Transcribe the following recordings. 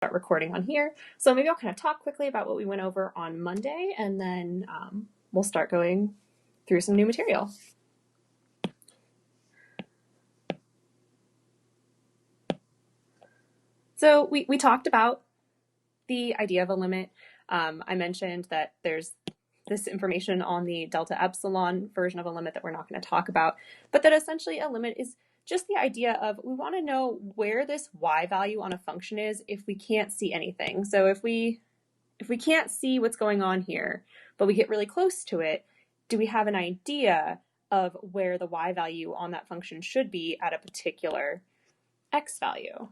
start recording on here. So maybe I'll kind of talk quickly about what we went over on Monday, and then we'll start going through some new material. So we talked about the idea of a limit. I mentioned that there's this information on the delta epsilon version of a limit that we're not going to talk about, but that essentially a limit is just the idea of we want to know where this y value on a function is if we can't see anything. So if we can't see what's going on here, but we get really close to it, do we have an idea of where the y value on that function should be at a particular x value?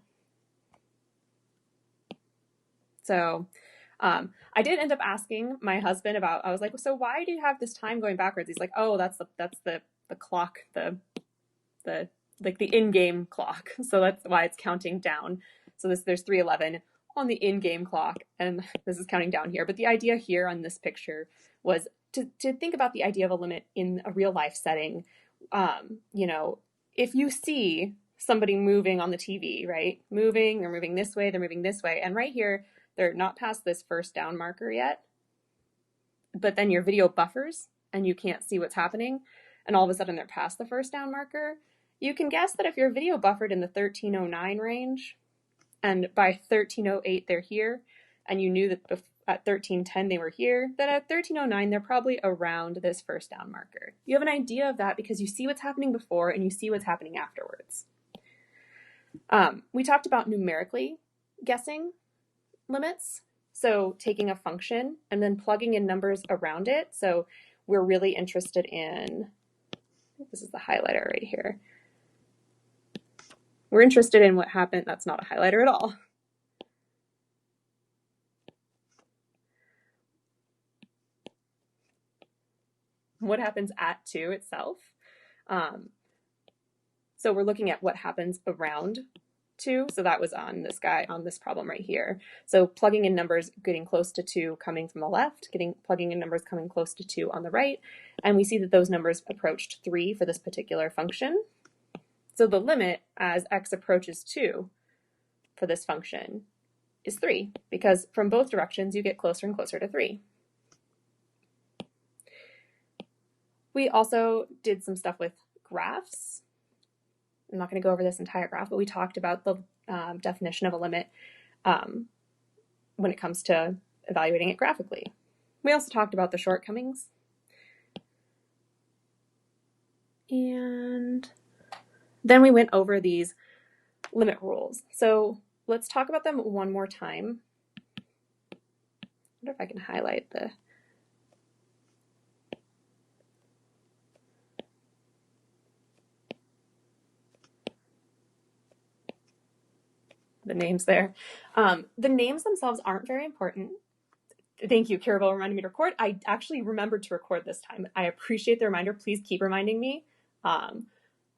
So I did end up asking my husband about, I was like, so why do you have this time going backwards? He's like, oh, that's the clock, the like the in-game clock. So that's why it's counting down. So there's 3:11 on the in-game clock, and this is counting down here. But the idea here on this picture was to think about the idea of a limit in a real life setting. You know, if you see somebody moving on the TV, right? Moving, they're moving this way, they're moving this way. And right here, they're not past this first down marker yet. But then your video buffers and you can't see what's happening. And all of a sudden they're past the first down marker. You can guess that if your video buffered in the 1309 range, and by 1308 they're here, and you knew that at 1310 they were here, that at 1309 they're probably around this first down marker. You have an idea of that because you see what's happening before and you see what's happening afterwards. We talked about numerically guessing limits. So taking a function and then plugging in numbers around it. So we're really interested in, this is the highlighter right here. We're interested in what happened. That's not a highlighter at all. What happens at 2 itself. So we're looking at what happens around 2. So that was on this guy, on this problem right here. So plugging in numbers, getting close to 2 coming from the left, plugging in numbers coming close to 2 on the right. And we see that those numbers approached 3 for this particular function. So the limit as x approaches 2 for this function is 3, because from both directions you get closer and closer to 3. We also did some stuff with graphs. I'm not going to go over this entire graph, but we talked about the definition of a limit when it comes to evaluating it graphically. We also talked about the shortcomings. And then we went over these limit rules. So let's talk about them one more time. I wonder if I can highlight the names there. The names themselves aren't very important. Thank you, Carabel, reminding me to record. I actually remembered to record this time. I appreciate the reminder. Please keep reminding me.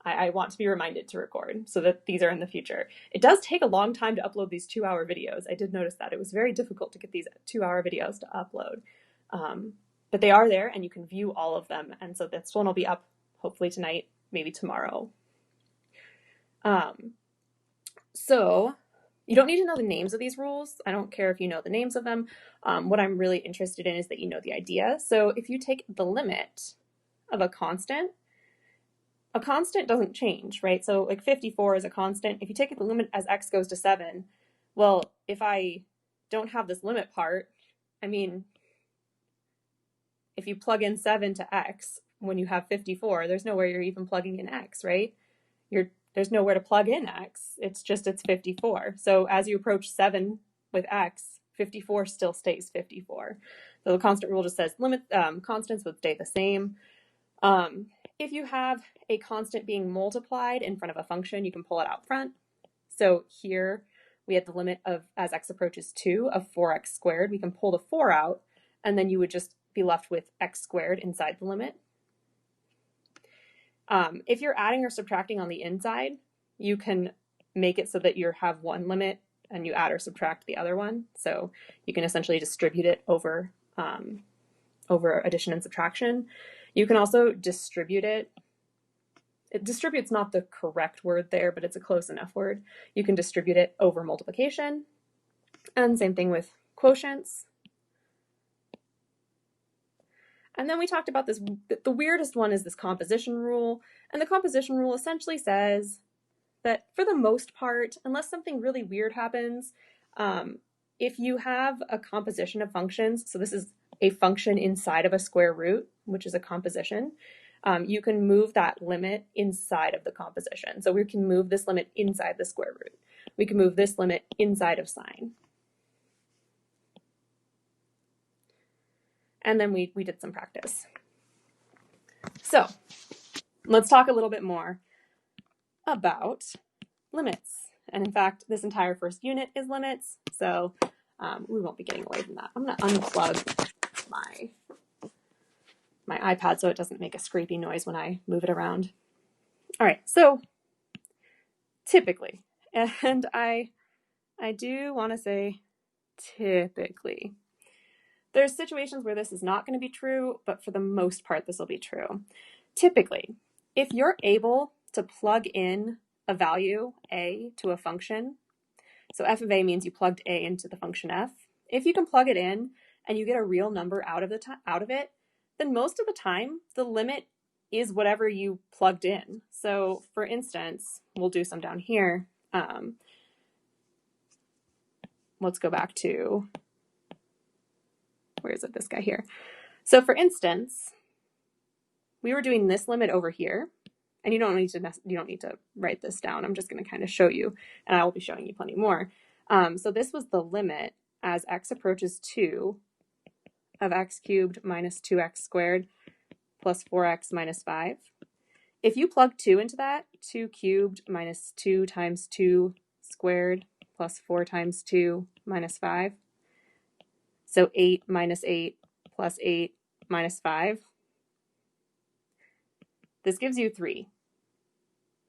I want to be reminded to record so that these are in the future. It does take a long time to upload these 2-hour videos. I did notice that. It was very difficult to get these 2-hour videos to upload. But they are there and you can view all of them. And so this one will be up hopefully tonight, maybe tomorrow. So you don't need to know the names of these rules. I don't care if you know the names of them. What I'm really interested in is that you know the idea. So if you take the limit of a constant doesn't change, right? So like 54 is a constant. If you take the limit as x goes to 7, well, if I don't have this limit part, I mean, if you plug in 7 to x when you have 54, there's nowhere you're even plugging in x, right? There's nowhere to plug in x. It's 54. So as you approach 7 with x, 54 still stays 54. So the constant rule just says limit constants would stay the same. If you have a constant being multiplied in front of a function, you can pull it out front. So here we had the limit of, as x approaches 2, of 4x squared. We can pull the 4 out, and then you would just be left with x squared inside the limit. If you're adding or subtracting on the inside, you can make it so that you have one limit and you add or subtract the other one. So you can essentially distribute it over addition and subtraction. You can also distribute it. Distribute's not the correct word there, but it's a close enough word. You can distribute it over multiplication. And same thing with quotients. And then we talked about this, the weirdest one is this composition rule. And the composition rule essentially says that for the most part, unless something really weird happens, if you have a composition of functions, so this is a function inside of a square root, which is a composition, you can move that limit inside of the composition. So we can move this limit inside the square root. We can move this limit inside of sine. And then we did some practice. So let's talk a little bit more about limits. And in fact, this entire first unit is limits, so we won't be getting away from that. I'm going to unplug my iPad so it doesn't make a scrapey noise when I move it around. All right, so typically, and I do want to say typically, there's situations where this is not going to be true, but for the most part, this will be true. Typically, if you're able to plug in a value, a, to a function, so f of a means you plugged a into the function f. If you can plug it in and you get a real number out of it, then most of the time, the limit is whatever you plugged in. So for instance, we'll do some down here. Let's go back to, where is it, this guy here. So for instance, we were doing this limit over here, and you don't need to write this down. I'm just going to kind of show you, and I will be showing you plenty more. So this was the limit as x approaches 2 of x cubed minus 2x squared plus 4x minus 5. If you plug 2 into that, 2 cubed minus 2 times 2 squared plus 4 times 2 minus 5. So 8 minus 8 plus 8 minus 5. This gives you 3.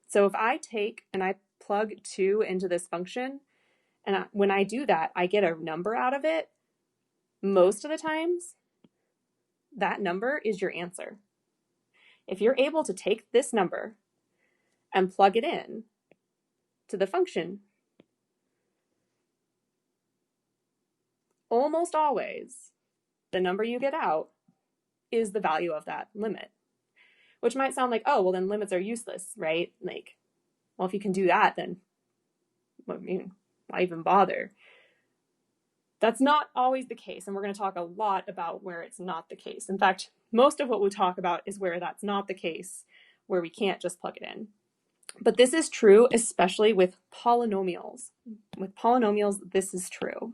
So if I take and I plug 2 into this function, and when I do that, I get a number out of it, most of the times, that number is your answer. If you're able to take this number and plug it in to the function, almost always, the number you get out is the value of that limit. Which might sound like, oh, well, then limits are useless, right? Like, well, if you can do that, then why even bother? That's not always the case, and we're going to talk a lot about where it's not the case. In fact, most of what we'll talk about is where that's not the case, where we can't just plug it in. But this is true, especially with polynomials. With polynomials, this is true.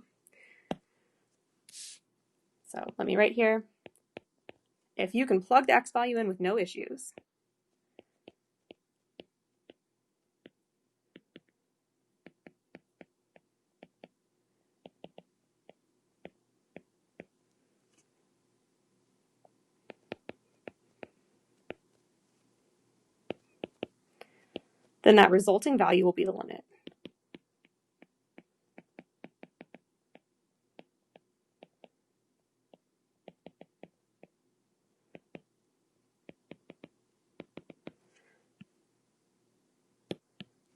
So let me write here. If you can plug the x value in with no issues, then that resulting value will be the limit.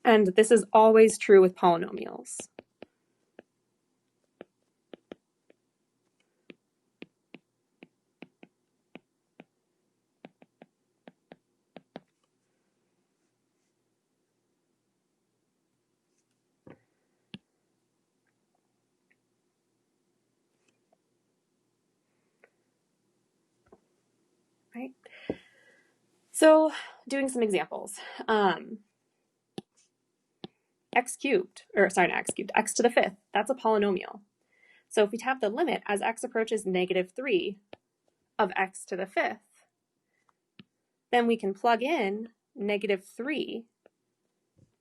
And this is always true with polynomials. Right? So doing some examples. X cubed, or sorry, not x cubed, x to the 5th, that's a polynomial. So if we have the limit as x approaches -3 of x to the 5th, then we can plug in -3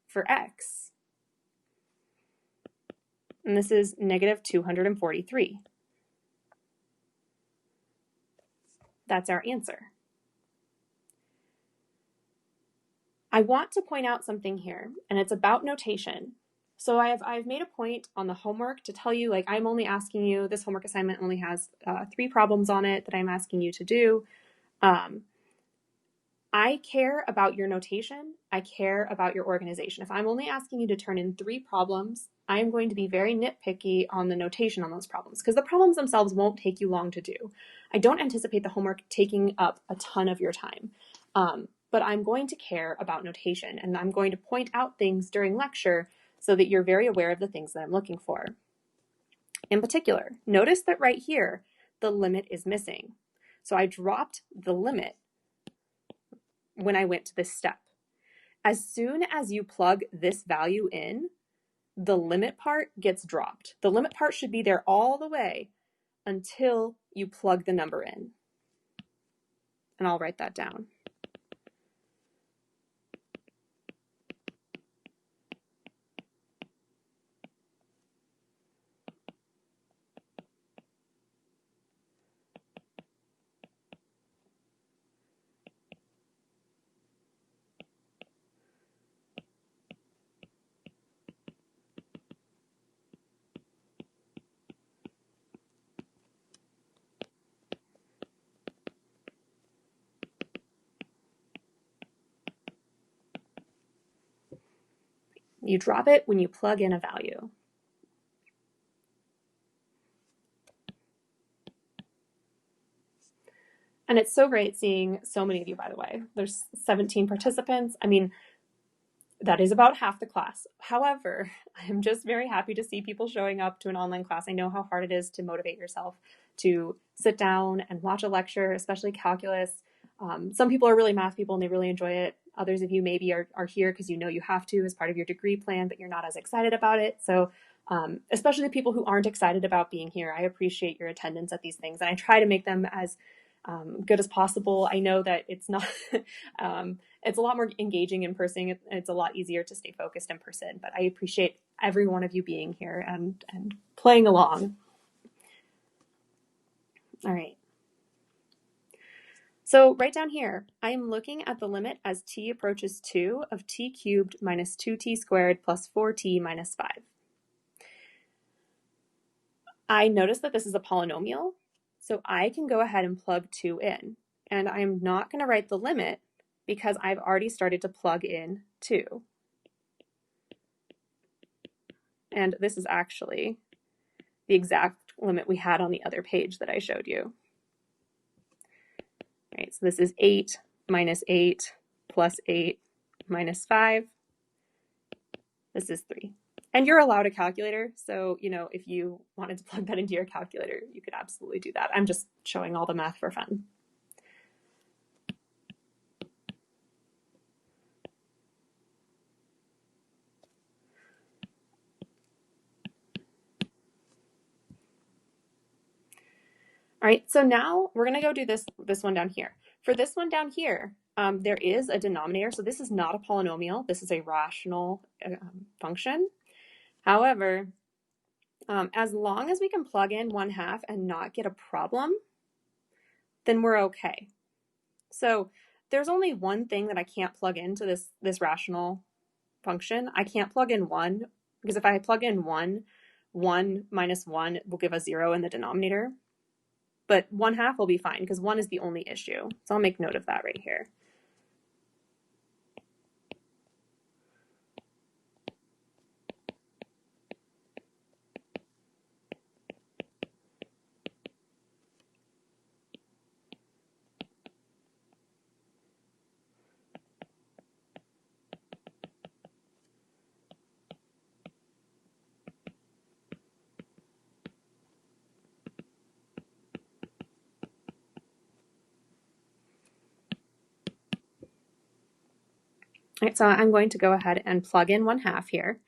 for x. And this is -243. That's our answer. I want to point out something here, and it's about notation. So I've made a point on the homework to tell you, like, I'm only asking you, this homework assignment only has 3 problems on it that I'm asking you to do. I care about your notation. I care about your organization. If I'm only asking you to turn in 3 problems, I'm going to be very nitpicky on the notation on those problems because the problems themselves won't take you long to do. I don't anticipate the homework taking up a ton of your time, but I'm going to care about notation, and I'm going to point out things during lecture so that you're very aware of the things that I'm looking for. In particular, notice that right here, the limit is missing. So I dropped the limit when I went to this step. As soon as you plug this value in, the limit part gets dropped. The limit part should be there all the way until you plug the number in. And I'll write that down. You drop it when you plug in a value. And it's so great seeing so many of you, by the way. There's 17 participants. I mean, that is about half the class. However, I'm just very happy to see people showing up to an online class. I know how hard it is to motivate yourself to sit down and watch a lecture, especially calculus. Some people are really math people and they really enjoy it. Others of you maybe are here because you know you have to as part of your degree plan, but you're not as excited about it. So especially the people who aren't excited about being here, I appreciate your attendance at these things. And I try to make them as good as possible. I know that it's not, it's a lot more engaging in person. It's a lot easier to stay focused in person, but I appreciate every one of you being here and playing along. All right. So right down here, I am looking at the limit as t approaches 2 of t cubed minus 2t squared plus 4t minus 5. I notice that this is a polynomial, so I can go ahead and plug 2 in. And I'm not going to write the limit because I've already started to plug in 2. And this is actually the exact limit we had on the other page that I showed you. Right, so this is 8 minus 8 plus 8 minus 5. This is 3. And you're allowed a calculator, so if you wanted to plug that into your calculator, you could absolutely do that. I'm just showing all the math for fun. All right, so now we're going to go do this one down here. For this one down here, there is a denominator. So this is not a polynomial. This is a rational function. However, as long as we can plug in 1/2 and not get a problem, then we're okay. So there's only one thing that I can't plug into this rational function. I can't plug in 1, because if I plug in 1, 1 minus 1 will give us 0 in the denominator. But 1/2 will be fine because 1 is the only issue. So I'll make note of that right here. All right, so I'm going to go ahead and plug in 1/2 here.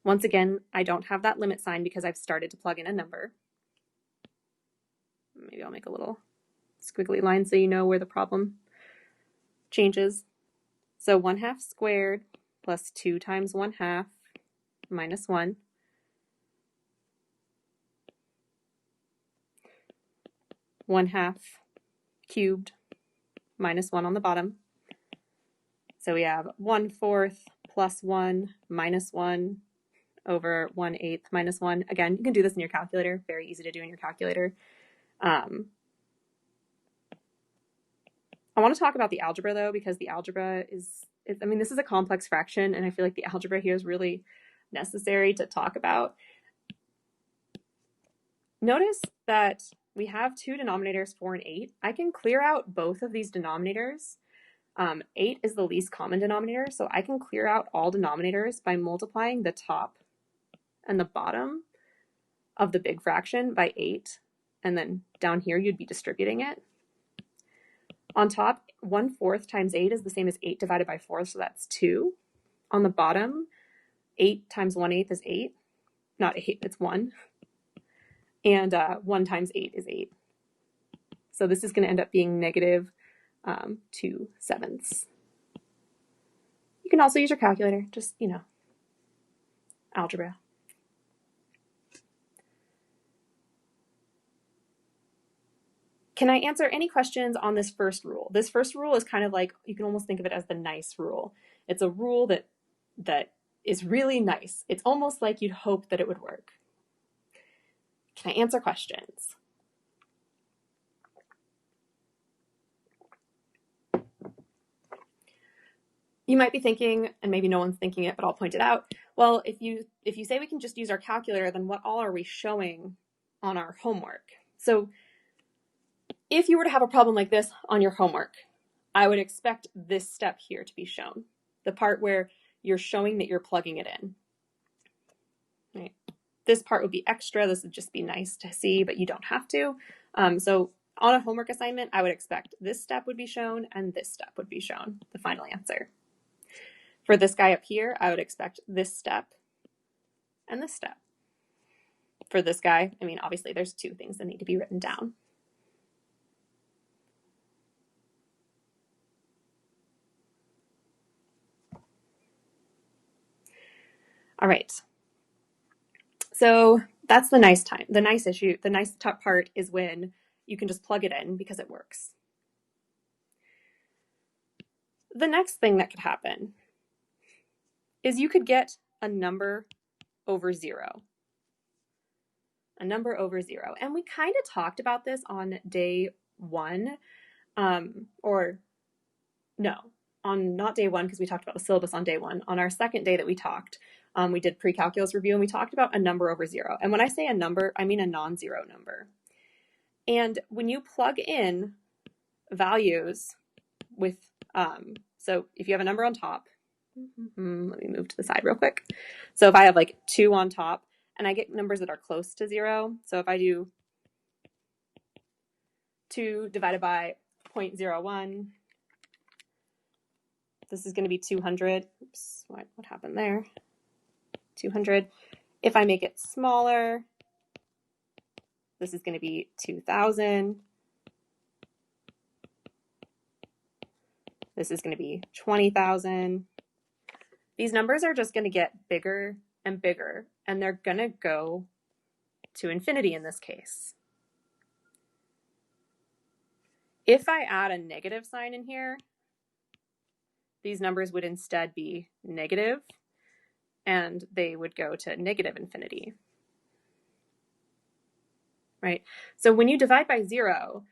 Once again, I don't have that limit sign because I've started to plug in a number. Maybe I'll make a little squiggly line so you know where the problem changes. So 1/2 squared plus 2 times 1/2 minus 1. 1/2 cubed minus 1 on the bottom. So we have 1/4 plus 1 minus 1 over 1/8 minus 1. Again, you can do this in your calculator. Very easy to do in your calculator. I want to talk about the algebra though, because the algebra is, I mean, this is a complex fraction, and I feel like the algebra here is really necessary to talk about. Notice that we have two denominators, 4 and 8. I can clear out both of these denominators. 8 is the least common denominator, so I can clear out all denominators by multiplying the top and the bottom of the big fraction by 8, and then down here you'd be distributing it. On top, 1/4 times 8 is the same as 8 divided by 4, so that's 2. On the bottom, 8 times 1/8 is 8. Not 8, it's 1. And 1 times 8 is 8. So this is going to end up being negative 2/7. You can also use your calculator, just, you know, algebra. Can I answer any questions on this first rule? This first rule is kind of like, you can almost think of it as the nice rule. It's a rule that is really nice. It's almost like you'd hope that it would work. Can I answer questions? You might be thinking, and maybe no one's thinking it, but I'll point it out. Well, if you say we can just use our calculator, then what all are we showing on our homework? So if you were to have a problem like this on your homework, I would expect this step here to be shown, the part where you're showing that you're plugging it in. Right. This part would be extra. This would just be nice to see, but you don't have to. So on a homework assignment, I would expect this step would be shown and this step would be shown, the final answer. For this guy up here, I would expect this step and this step. For this guy, I mean, obviously there's two things that need to be written down. All right. So that's the nice time. The nice issue, the nice top part is when you can just plug it in because it works. The next thing that could happen is you could get a number over 0. A number over 0. And we kind of talked about this on day 1, or no, on not day 1 because we talked about the syllabus on day 1. On our second day that we talked, we did pre-calculus review and we talked about a number over 0. And when I say a number, I mean a non-zero number. And when you plug in values with, so if you have a number on top, let me move to the side real quick. So if I have like 2 on top and I get numbers that are close to 0, so if I do 2 divided by 0.01, this is going to be 200. Oops, what happened there? 200. If I make it smaller, this is going to be 2,000. This is going to be 20,000. These numbers are just going to get bigger and bigger, and they're going to go to infinity in this case. If I add a negative sign in here, these numbers would instead be negative, and they would go to negative infinity. Right? So when you divide by 0,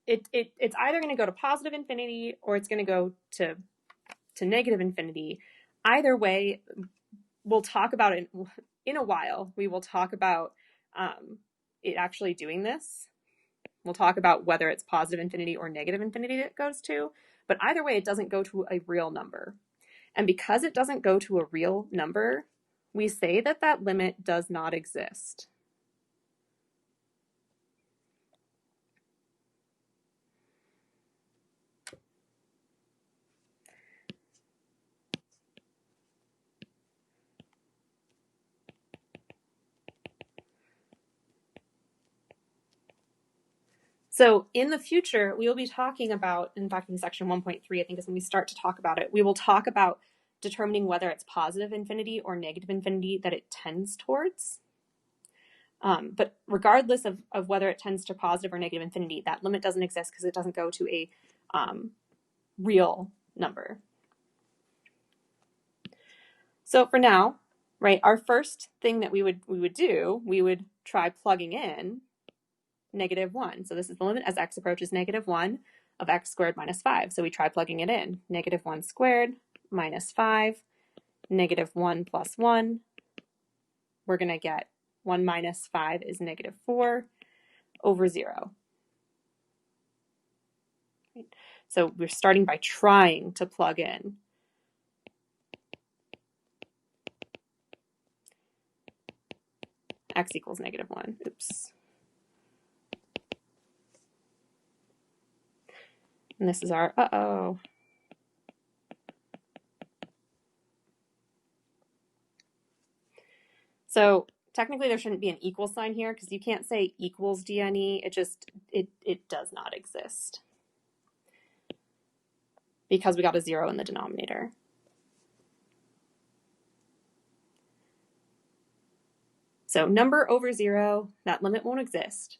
it's either going to go to positive infinity or it's going to go to negative infinity. Either way, we'll talk about it in a while. We will talk about it actually doing this. We'll talk about whether it's positive infinity or negative infinity it goes to. But either way, it doesn't go to a real number. And because it doesn't go to a real number, we say that that limit does not exist. So in the future, we will be talking about, in fact, in section 1.3, I think is when we start to talk about it, we will talk about determining whether it's positive infinity or negative infinity that it tends towards. But regardless of whether it tends to positive or negative infinity, that limit doesn't exist because it doesn't go to a real number. So for now, right, our first thing that we would try plugging in -1. So this is the limit as x approaches -1 of x squared minus 5. So we try plugging it in. Negative 1 squared minus 5, negative 1 plus 1. We're going to get 1 minus 5 is negative 4 over 0. So we're starting by trying to plug in. X equals negative 1. Oops. And this is our uh-oh. So technically there shouldn't be an equal sign here because you can't say equals dne. It does not exist because we got a 0 in the denominator. So number over 0, that limit won't exist.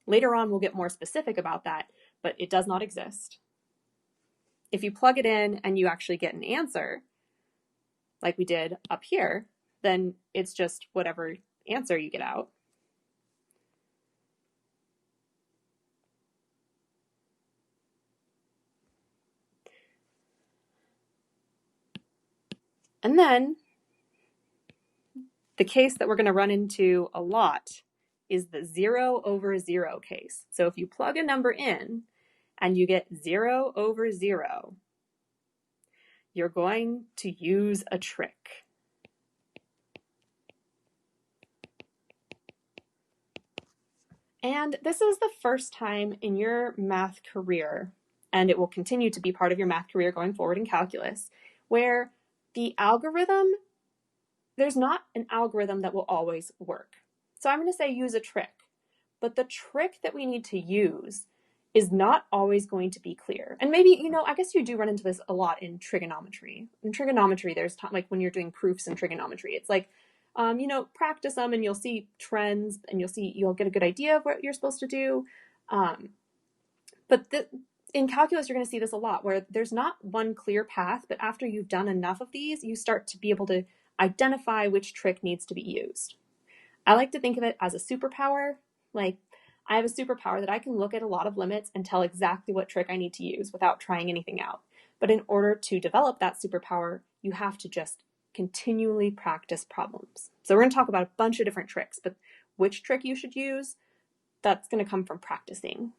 Later on we'll get more specific about that, but it does not exist. If you plug it in and you actually get an answer, like we did up here, then it's just whatever answer you get out. And then the case that we're going to run into a lot is the 0 over 0 case. So if you plug a number in and you get 0 over 0, you're going to use a trick. And this is the first time in your math career, and it will continue to be part of your math career going forward in calculus, where the algorithm, there's not an algorithm that will always work. So I'm going to say use a trick, but the trick that we need to use is not always going to be clear. And maybe, I guess you do run into this a lot in trigonometry. In trigonometry, there's like when you're doing proofs in trigonometry, it's like, practice them and you'll see trends and you'll get a good idea of what you're supposed to do. But in calculus, you're going to see this a lot where there's not one clear path, but after you've done enough of these, you start to be able to identify which trick needs to be used. I like to think of it as a superpower. Like I have a superpower that I can look at a lot of limits and tell exactly what trick I need to use without trying anything out. But in order to develop that superpower, you have to just continually practice problems. So we're going to talk about a bunch of different tricks, but which trick you should use, that's going to come from practicing.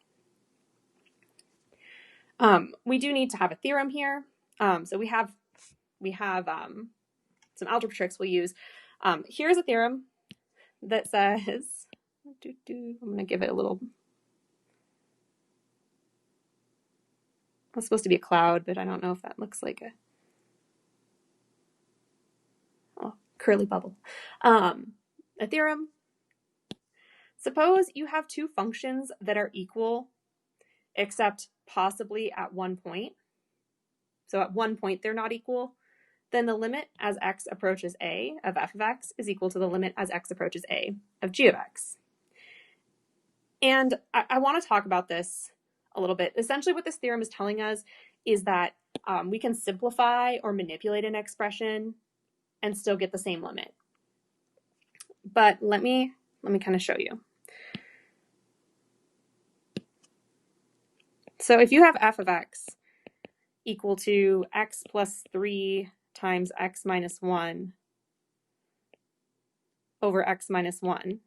We do need to have a theorem here. So we have some algebra tricks we'll use. Here's a theorem that says, I'm going to give it a little, it's supposed to be a cloud, but I don't know if that looks like a curly bubble. A theorem. Suppose you have two functions that are equal, except possibly at one point. So at one point they're not equal. Then the limit as x approaches a of f of x is equal to the limit as x approaches a of g of x. And I want to talk about this a little bit. Essentially what this theorem is telling us is that we can simplify or manipulate an expression and still get the same limit. But let me kind of show you. So if you have f of x equal to x plus 3 times x minus 1 over x minus 1,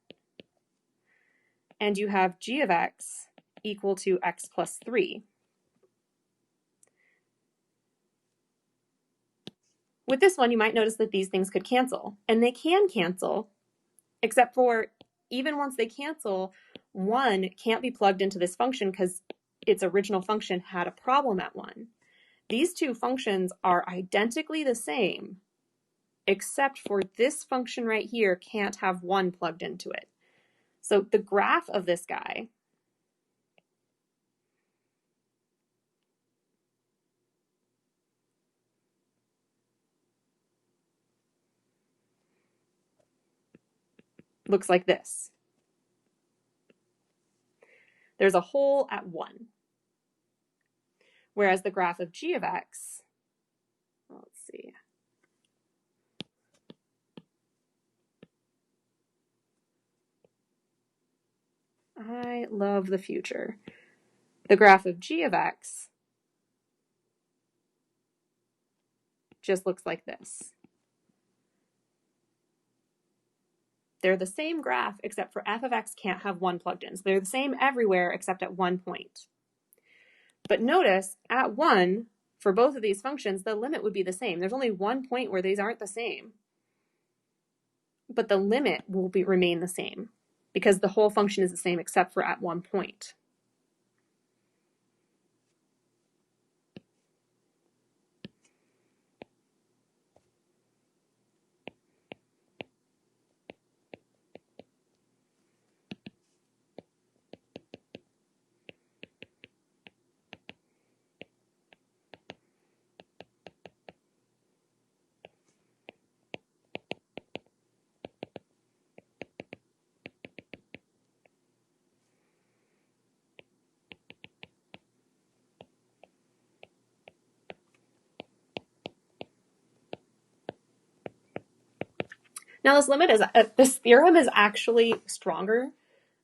and you have g of x equal to x plus 3. With this one, you might notice that these things could cancel, and they can cancel, except for even once they cancel, 1 can't be plugged into this function because its original function had a problem at 1. These two functions are identically the same, except for this function right here can't have 1 plugged into it. So the graph of this guy looks like this. There's a hole at 1. Whereas the graph of g of x, let's see. I love the future. The graph of g of x just looks like this. They're the same graph except for f of x can't have 1 plugged in. So they're the same everywhere except at one point. But notice at 1, for both of these functions, the limit would be the same. There's only one point where these aren't the same. But the limit will remain the same because the whole function is the same except for at one point. Now this theorem is actually stronger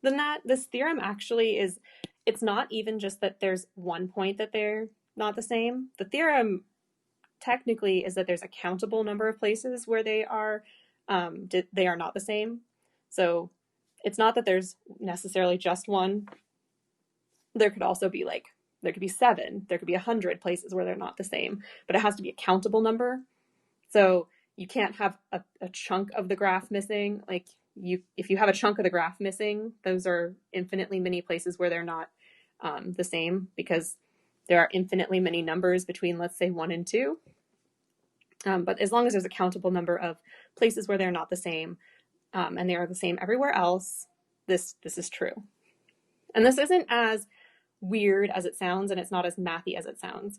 than that. This theorem actually is, it's not even just that there's one point that they're not the same. The theorem technically is that there's a countable number of places where they are not the same. So it's not that there's necessarily just one. There could also be there could be 7, there could be 100 places where they're not the same, but it has to be a countable number. So you can't have a chunk of the graph missing. If you have a chunk of the graph missing, those are infinitely many places where they're not the same, because there are infinitely many numbers between, let's say, 1 and 2. But as long as there's a countable number of places where they're not the same, and they are the same everywhere else, this is true. And this isn't as weird as it sounds, and it's not as mathy as it sounds.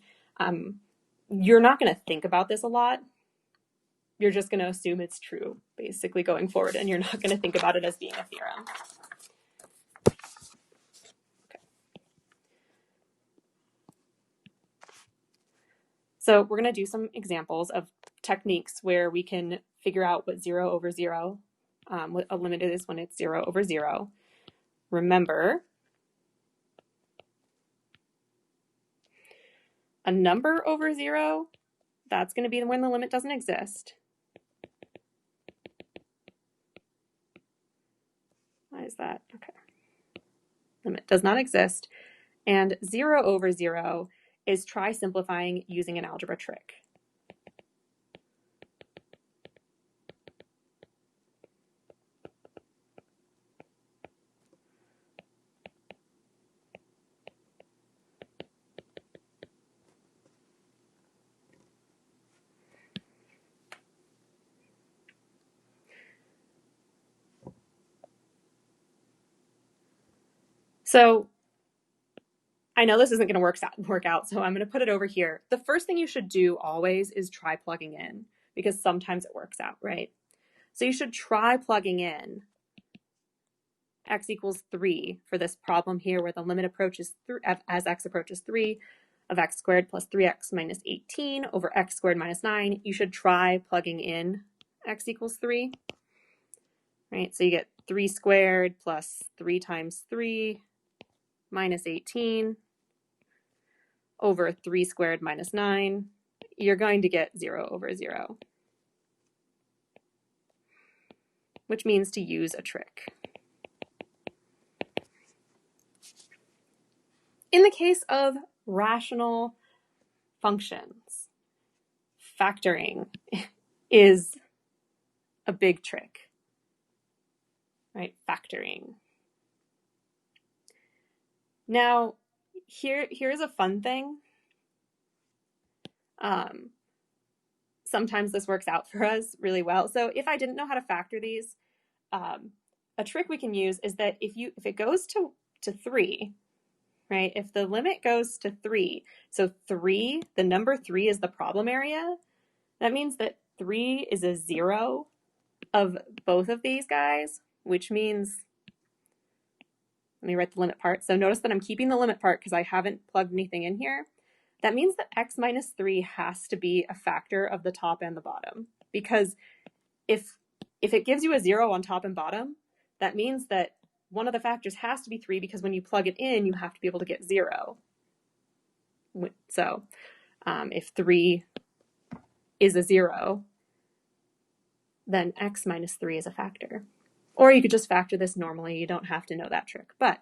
You're not going to think about this a lot. You're just going to assume it's true, basically, going forward, and you're not going to think about it as being a theorem. Okay. So we're going to do some examples of techniques where we can figure out what 0 over 0, what a limit is when it's 0 over 0. Remember, a number over 0, that's going to be when the limit doesn't exist. Why is that? Okay. Limit does not exist. And 0 over 0 is try simplifying using an algebra trick. So I know this isn't going to work out, so I'm going to put it over here. The first thing you should do always is try plugging in, because sometimes it works out, right? So you should try plugging in x equals 3 for this problem here, where the limit approaches as x approaches 3 of x squared plus 3x minus 18 over x squared minus 9. You should try plugging in x equals 3, right? So you get 3 squared plus 3 times 3 minus 18 over 3 squared minus 9. You're going to get 0 over 0, which means to use a trick. In the case of rational functions, factoring is a big trick, right? Factoring. Now, here's a fun thing. Sometimes this works out for us really well. So if I didn't know how to factor these, a trick we can use is that if it goes to 3, right? If the limit goes to 3, so 3, the number 3 is the problem area, that means that 3 is a 0 of both of these guys, which means, let me write the limit part. So notice that I'm keeping the limit part because I haven't plugged anything in here. That means that x minus 3 has to be a factor of the top and the bottom, because if it gives you a 0 on top and bottom, that means that one of the factors has to be 3 because when you plug it in, you have to be able to get 0. So if 3 is a 0, then x minus 3 is a factor. Or you could just factor this normally. You don't have to know that trick. But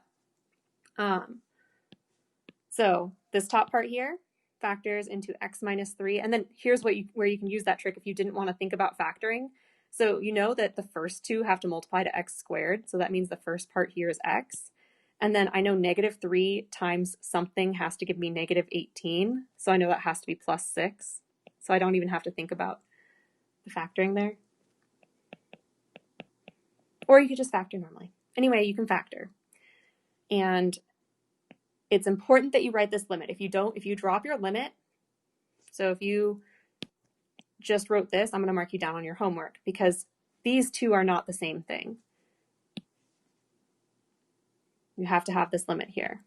so this top part here factors into x minus 3. And then here's where you can use that trick if you didn't want to think about factoring. So you know that the first two have to multiply to x squared. So that means the first part here is x. And then I know negative 3 times something has to give me negative 18. So I know that has to be plus 6. So I don't even have to think about the factoring there. Or you could just factor normally. Anyway, you can factor. And it's important that you write this limit. If you drop your limit, so if you just wrote this, I'm going to mark you down on your homework because these two are not the same thing. You have to have this limit here.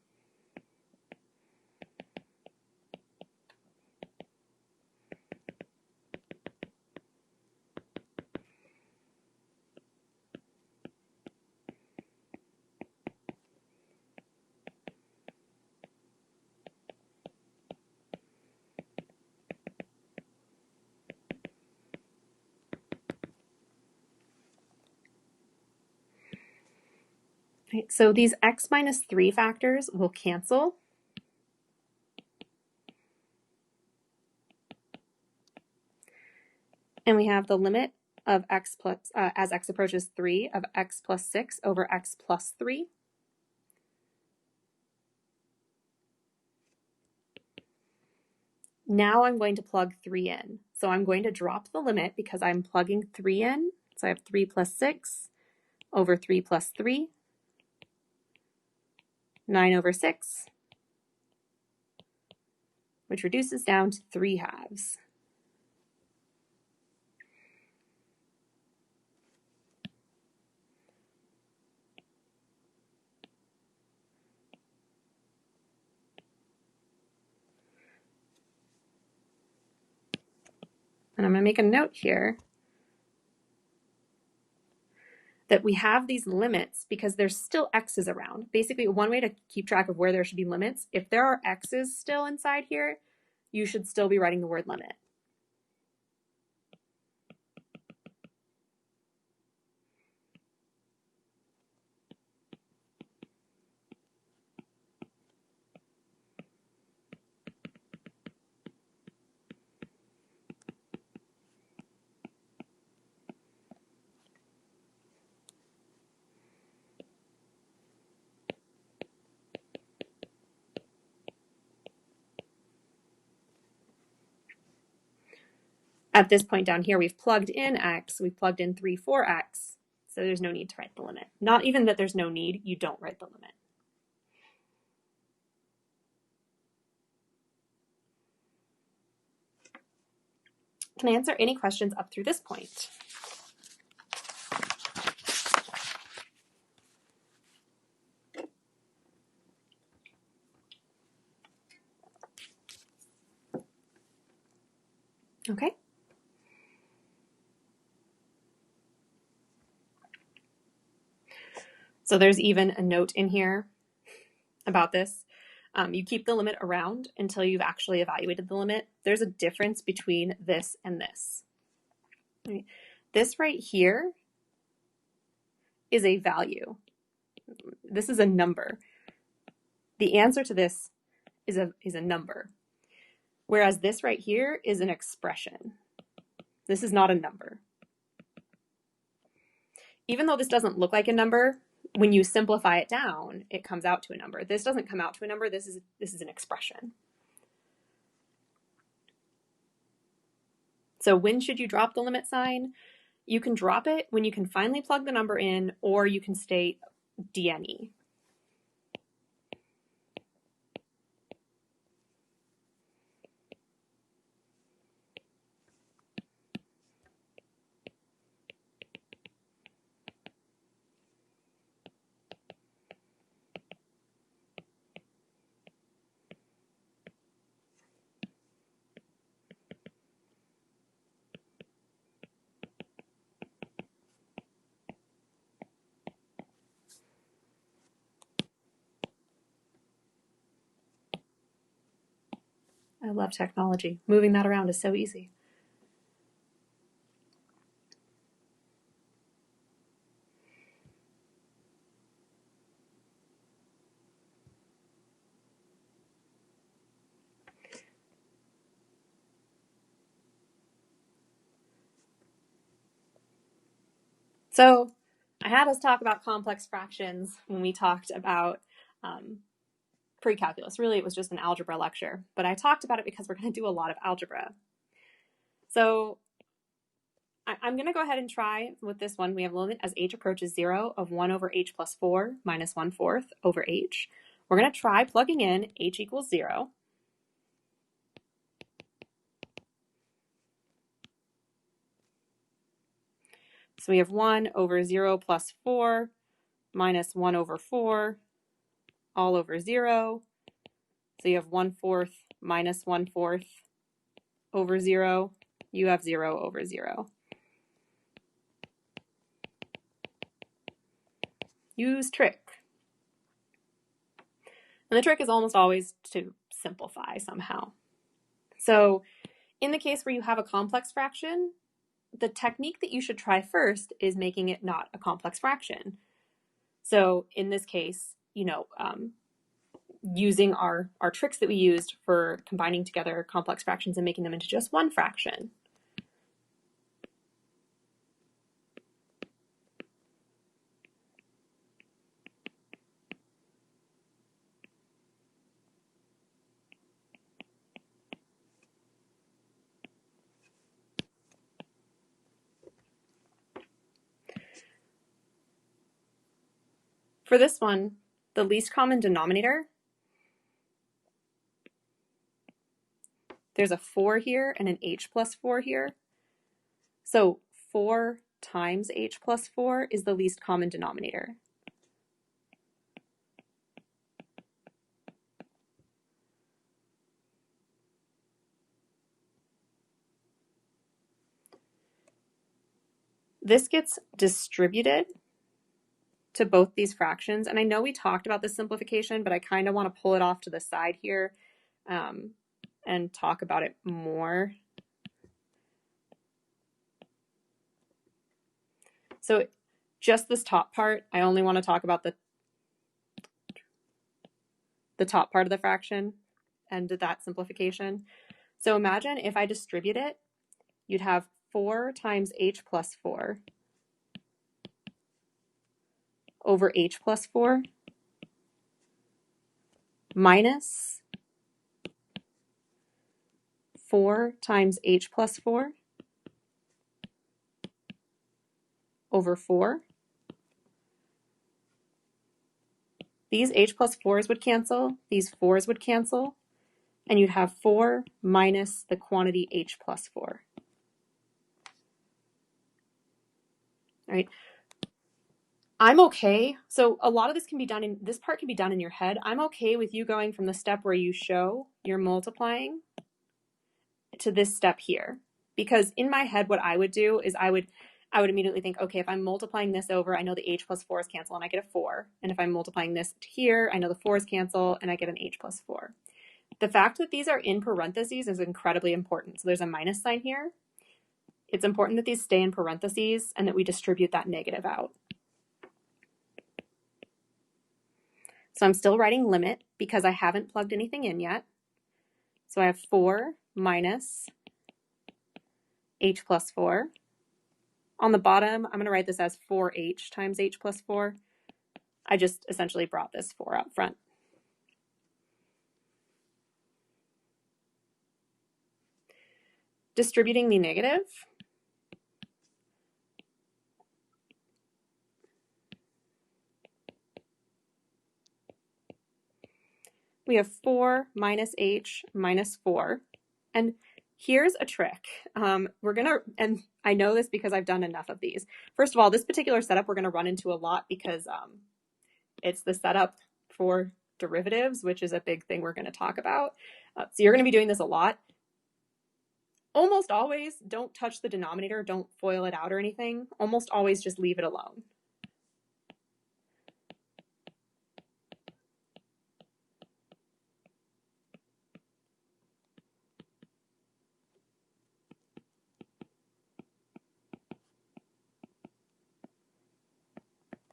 Right, so these x minus 3 factors will cancel. And we have the limit of x plus, as x approaches 3, of x plus 6 over x plus 3. Now I'm going to plug 3 in. So I'm going to drop the limit because I'm plugging 3 in. So I have 3 plus 6 over 3 plus 3. 9 over 6, which reduces down to 3 halves. And I'm going to make a note here that we have these limits because there's still x's around. Basically, one way to keep track of where there should be limits, if there are x's still inside here, you should still be writing the word limit. At this point down here, we've plugged in x, we've plugged in 3, 4x, so there's no need to write the limit. Not even that there's no need, you don't write the limit. Can I answer any questions up through this point? Okay. So there's even a note in here about this. You keep the limit around until you've actually evaluated the limit. There's a difference between this and this. Right? This right here is a value. This is a number. The answer to this is a number. Whereas this right here is an expression. This is not a number. Even though this doesn't look like a number, when you simplify it down, it comes out to a number. This doesn't come out to a number. This is an expression. So when should you drop the limit sign? You can drop it when you can finally plug the number in, or you can state DNE. I love technology. Moving that around is so easy. So I had us talk about complex fractions when we talked about pre-calculus. Really, it was just an algebra lecture, but I talked about it because we're going to do a lot of algebra. So I'm going to go ahead and try with this one. We have a limit as h approaches 0 of 1 over h plus 4 minus 1/4 over h. We're going to try plugging in h equals 0. So we have 1 over 0 plus 4 minus 1 over 4 all over 0. So you have 1/4 minus 1/4 over 0. You have 0 over 0. Use trick. And the trick is almost always to simplify somehow. So in the case where you have a complex fraction, the technique that you should try first is making it not a complex fraction. So in this case, using our tricks that we used for combining together complex fractions and making them into just one fraction. For this one, the least common denominator, there's a 4 here and an h plus 4 here. So 4 times h plus 4 is the least common denominator. This gets distributed to both these fractions. And I know we talked about this simplification, but I kind of want to pull it off to the side here and talk about it more. So just this top part, I only want to talk about the top part of the fraction and that simplification. So imagine if I distribute it, you'd have 4 times h plus 4 over h plus 4 minus 4 times h plus 4 over 4. These h plus 4s would cancel, these 4s would cancel, and you'd have 4 minus the quantity h plus 4. All right. I'm okay. So a lot of this can be done this part can be done in your head. I'm okay with you going from the step where you show you're multiplying to this step here. Because in my head, what I would do is I would immediately think, okay, if I'm multiplying this over, I know the h plus 4's cancel and I get a 4. And if I'm multiplying this to here, I know the 4's cancel and I get an h plus 4. The fact that these are in parentheses is incredibly important. So there's a minus sign here. It's important that these stay in parentheses and that we distribute that negative out. So I'm still writing limit because I haven't plugged anything in yet. So I have 4 minus h plus 4. On the bottom, I'm going to write this as 4h times h plus 4. I just essentially brought this 4 up front. Distributing the negative. We have 4 minus h minus 4. And here's a trick. And I know this because I've done enough of these. First of all, this particular setup we're going to run into a lot because it's the setup for derivatives, which is a big thing we're going to talk about. So you're going to be doing this a lot. Almost always, don't touch the denominator, don't FOIL it out or anything. Almost always just leave it alone.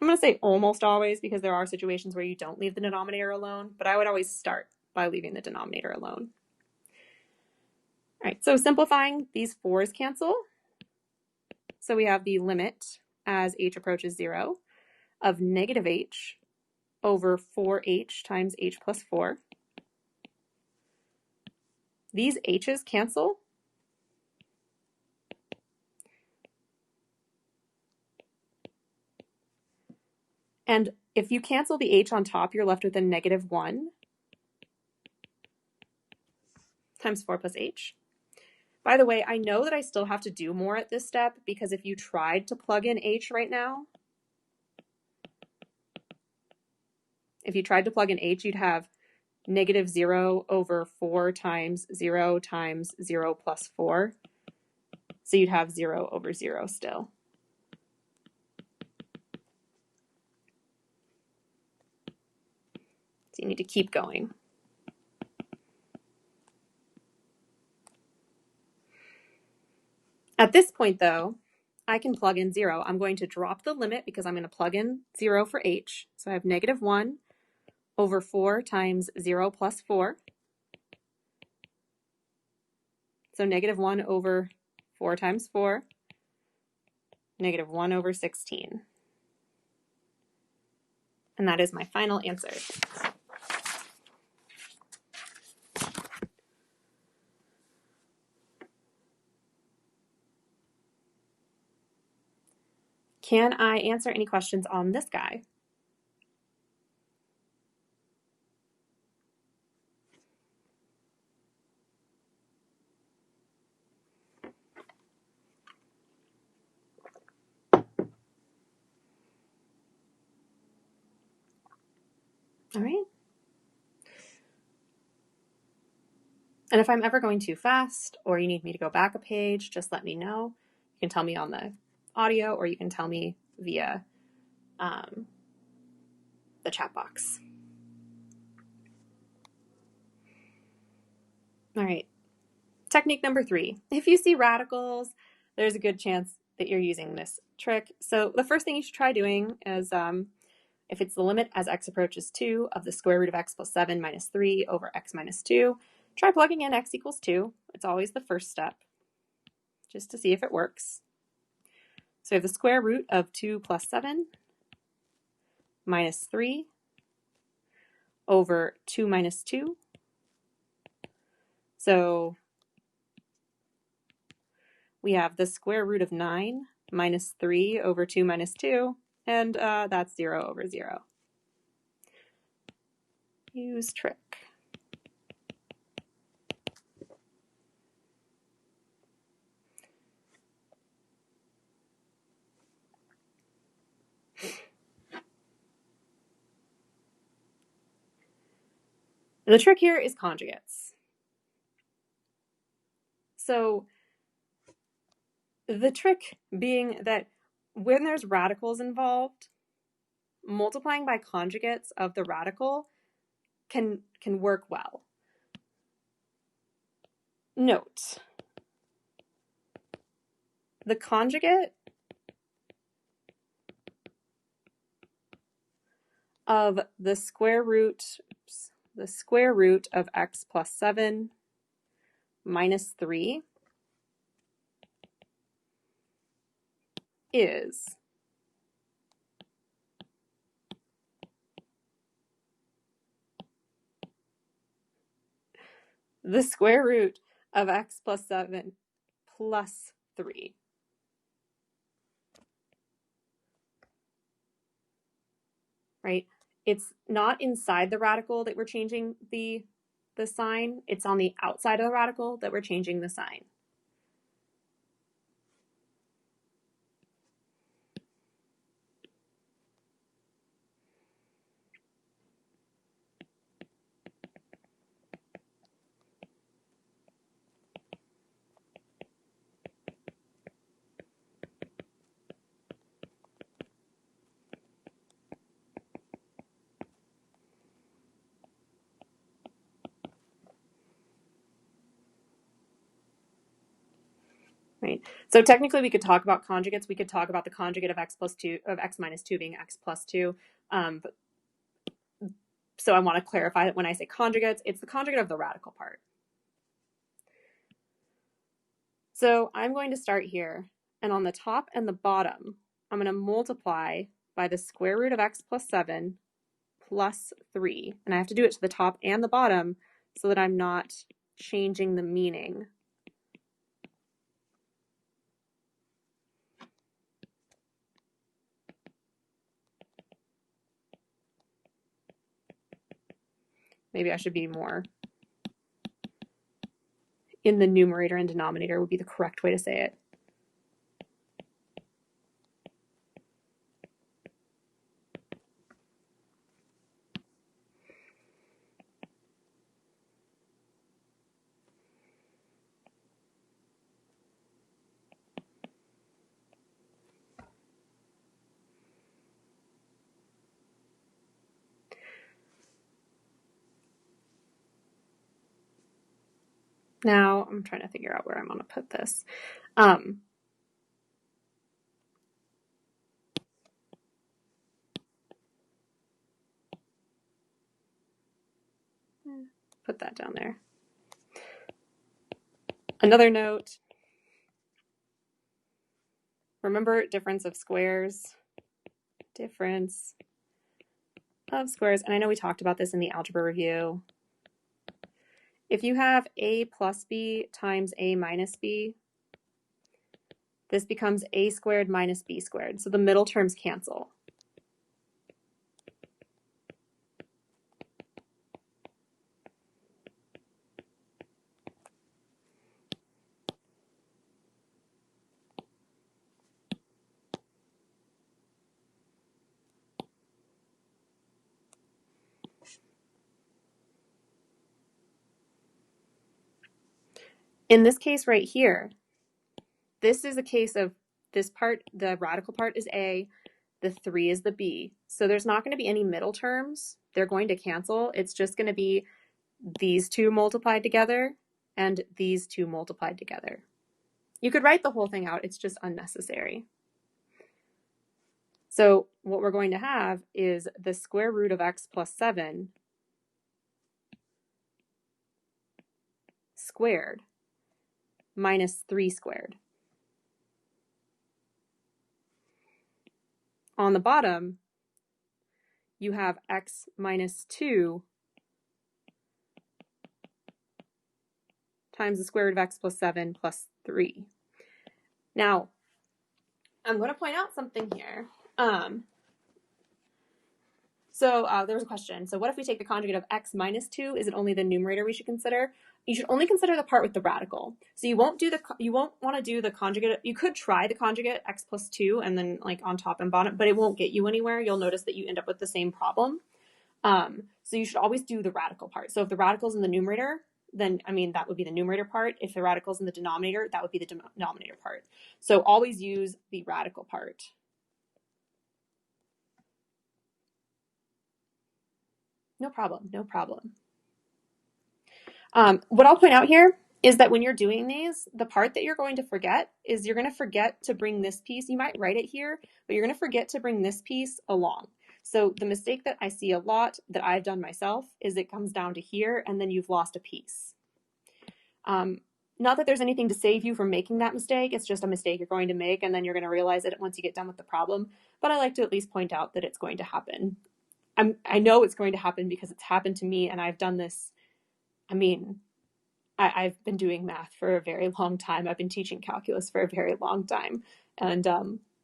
I'm going to say almost always because there are situations where you don't leave the denominator alone, but I would always start by leaving the denominator alone. All right, so simplifying, these 4's cancel. So we have the limit as h approaches 0 of negative h over 4h times h plus 4. These h's cancel. And if you cancel the h on top, you're left with a negative 1 times 4 plus h. By the way, I know that I still have to do more at this step because if you tried to plug in h right now, if you tried to plug in h, you'd have negative 0 over 4 times 0 plus 4. So you'd have 0 over 0 still. So you need to keep going. At this point, though, I can plug in 0. I'm going to drop the limit because I'm going to plug in 0 for h. So I have negative 1 over 4 times 0 plus 4. So negative 1 over 4 times 4, negative 1 over 16. And that is my final answer. Can I answer any questions on this guy? All right. And if I'm ever going too fast or you need me to go back a page, just let me know. You can tell me on the audio or you can tell me via the chat box. All right. Technique number 3. If you see radicals, there's a good chance that you're using this trick. So the first thing you should try doing is if it's the limit as x approaches 2 of the square root of x plus 7 minus 3 over x minus 2, try plugging in x equals 2. It's always the first step, just to see if it works. So we have the square root of 2 plus 7 minus 3 over 2 minus 2. So we have the square root of 9 minus 3 over 2 minus 2, and that's 0 over 0. Use trick. And the trick here is conjugates. So the trick being that when there's radicals involved, multiplying by conjugates of the radical can work well. Note, the conjugate of the square root of x plus 7 minus 3 is the square root of x plus 7 plus 3. Right? It's not inside the radical that we're changing the sign. It's on the outside of the radical that we're changing the sign. right? So technically we could talk about conjugates. We could talk about the conjugate of x plus 2, of x minus 2 being x plus 2. But, so I want to clarify that when I say conjugates, it's the conjugate of the radical part. So I'm going to start here, and on the top and the bottom, I'm going to multiply by the square root of x plus 7 plus 3. And I have to do it to the top and the bottom so that I'm not changing the meaning. Maybe I should be more in the numerator and denominator would be the correct way to say it. Now I'm trying to figure out where I'm going to put this. Put that down there. Another note, remember difference of squares, difference of squares. And I know we talked about this in the algebra review. If you have a plus b times a minus b, this becomes a squared minus b squared. So the middle terms cancel. In this case right here, this is a case of this part, the radical part is a, the 3 is the b. So there's not going to be any middle terms. They're going to cancel. It's just going to be these two multiplied together and these two multiplied together. You could write the whole thing out. It's just unnecessary. So what we're going to have is the square root of x plus 7 squared minus 3 squared. On the bottom, you have x minus 2 times the square root of x plus 7 plus 3. Now, I'm going to point out something here. There was a question. So what if we take the conjugate of x minus 2? Is it only the numerator we should consider? You should only consider the part with the radical. So you won't want to do the conjugate. You could try the conjugate x plus 2 and then like on top and bottom, but it won't get you anywhere. You'll notice that you end up with the same problem. So you should always do the radical part. So if the radical's in the numerator, then that would be the numerator part. If the radical's in the denominator, that would be the denominator part. So always use the radical part. No problem, no problem. What I'll point out here is that when you're doing these, the part that you're going to forget is you're going to forget to bring this piece. You might write it here, but you're going to forget to bring this piece along. So the mistake that I see a lot that I've done myself is it comes down to here and then you've lost a piece. Not that there's anything to save you from making that mistake. It's just a mistake you're going to make and then you're going to realize it once you get done with the problem. But I like to at least point out that it's going to happen. I know it's going to happen because it's happened to me and I've done this. I've been doing math for a very long time. I've been teaching calculus for a very long time. And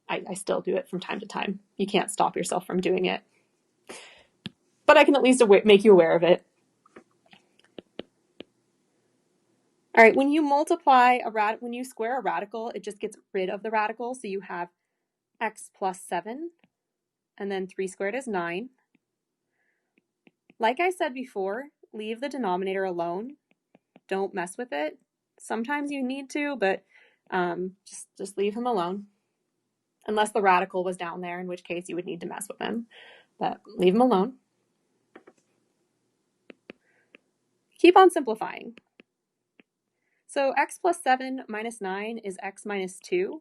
I still do it from time to time. You can't stop yourself from doing it. But I can at least make you aware of it. All right, when you multiply when you square a radical, it just gets rid of the radical. So you have x plus 7, and then 3 squared is 9. Like I said before, leave the denominator alone. Don't mess with it. Sometimes you need to, but just leave him alone. Unless the radical was down there, in which case you would need to mess with him. But leave him alone. Keep on simplifying. So x plus 7 minus 9 is x minus 2.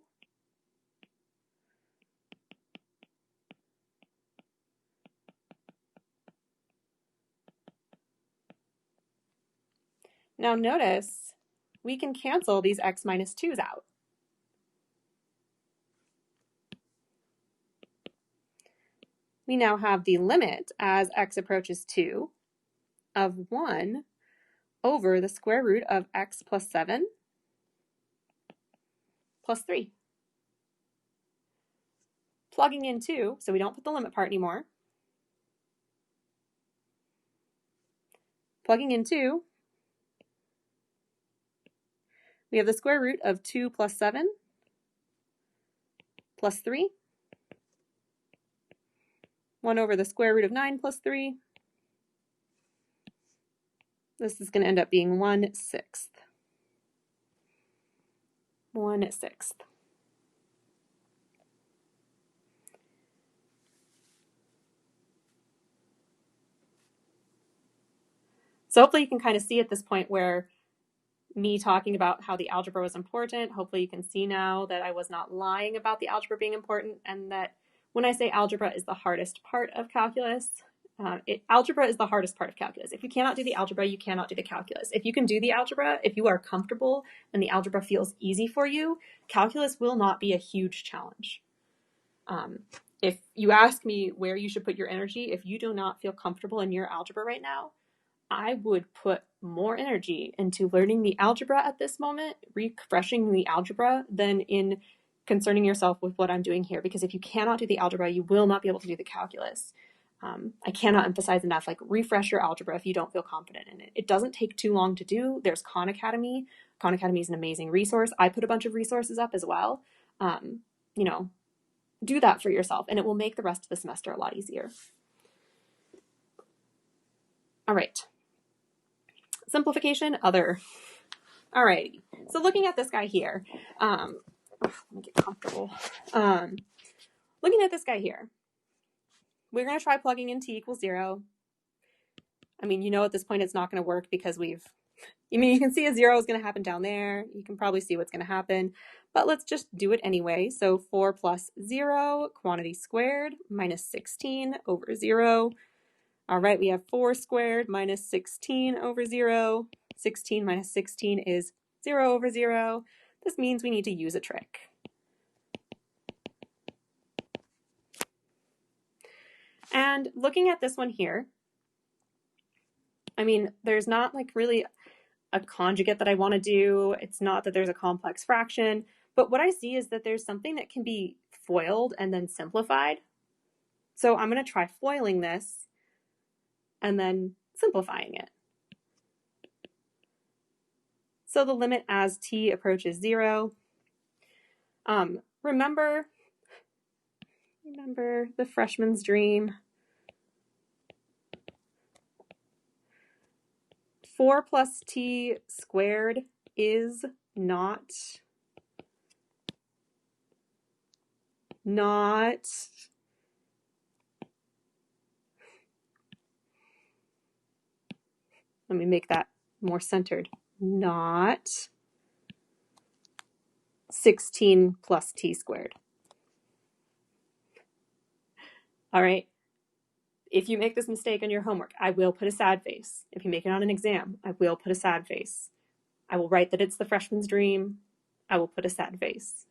Now notice we can cancel these x minus 2's out. We now have the limit as x approaches 2 of 1 over the square root of x plus 7 plus 3. Plugging in 2, so we don't put the limit part anymore. Plugging in 2, we have the square root of 2 plus 7 plus 3. 1 over the square root of 9 plus 3. This is going to end up being 1/6. 1/6. So hopefully you can kind of see at this point where me talking about how the algebra was important, hopefully you can see now that I was not lying about the algebra being important, and that when I say algebra is the hardest part of calculus, algebra is the hardest part of calculus. If you cannot do the algebra, you cannot do the calculus. If you can do the algebra, if you are comfortable and the algebra feels easy for you, calculus will not be a huge challenge. If you ask me where you should put your energy, if you do not feel comfortable in your algebra right now, I would put more energy into learning the algebra at this moment, refreshing the algebra, than in concerning yourself with what I'm doing here. Because if you cannot do the algebra, you will not be able to do the calculus. I cannot emphasize enough, like, refresh your algebra if you don't feel confident in it. It doesn't take too long to do. There's Khan Academy. Khan Academy is an amazing resource. I put a bunch of resources up as well. You know, do that for yourself, and it will make the rest of the semester a lot easier. All right. Simplification, other. All right. So looking at this guy here, let me get comfortable. Looking at this guy here, we're going to try plugging in t equals 0. I mean, you know, at this point it's not going to work because you can see a 0 is going to happen down there. You can probably see what's going to happen, but let's just do it anyway. So 4 plus 0, quantity squared, minus 16 over 0. All right, we have 4 squared minus 16 over 0. 16 minus 16 is 0 over 0. This means we need to use a trick. And looking at this one here, I mean, there's not like really a conjugate that I want to do. It's not that there's a complex fraction, but what I see is that there's something that can be FOILed and then simplified. So I'm going to try FOILing this and then simplifying it. So the limit as t approaches 0. Remember the freshman's dream. 4 plus t squared is not let me make that more centered, not 16 plus t squared. All right. If you make this mistake on your homework, I will put a sad face. If you make it on an exam, I will put a sad face. I will write that it's the freshman's dream. I will put a sad face.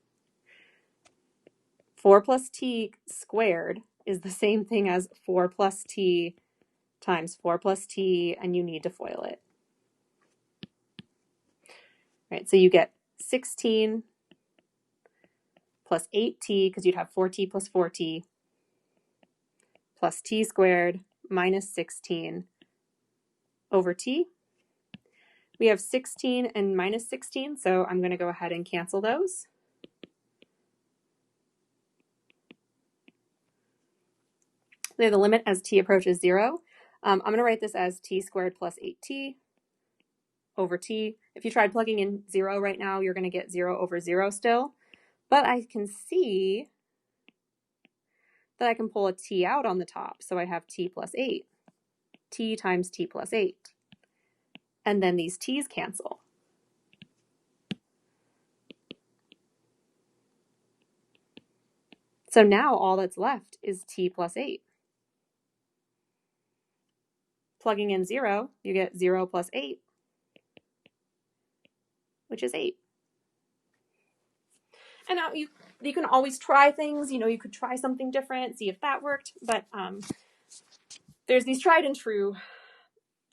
4 plus t squared is the same thing as 4 plus t times 4 plus t, and you need to FOIL it. All right, so you get 16 plus 8t, because you'd have 4t plus 4t, plus t squared minus 16 over t. We have 16 and minus 16, so I'm going to go ahead and cancel those. We have the limit as t approaches 0. I'm going to write this as t squared plus 8t over t. If you tried plugging in 0 right now, you're going to get 0 over 0 still. But I can see that I can pull a t out on the top. So I have t plus 8. T times t plus 8. And then these t's cancel. So now all that's left is t plus 8. Plugging in 0, you get 0 plus 8, which is 8. And now you can always try things. You could try something different, see if that worked. But there's these tried and true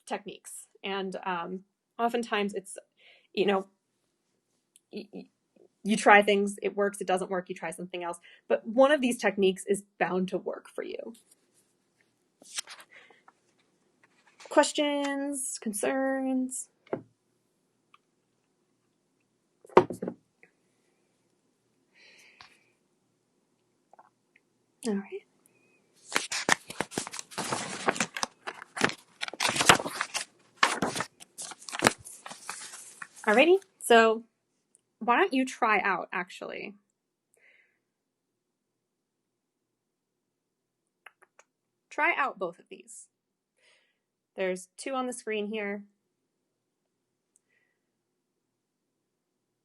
techniques. And oftentimes it's, you try things, it works, it doesn't work, you try something else. But one of these techniques is bound to work for you. Questions, concerns? All right. Alrighty, so why don't you try out, actually? Try out both of these. There's 2 on the screen here.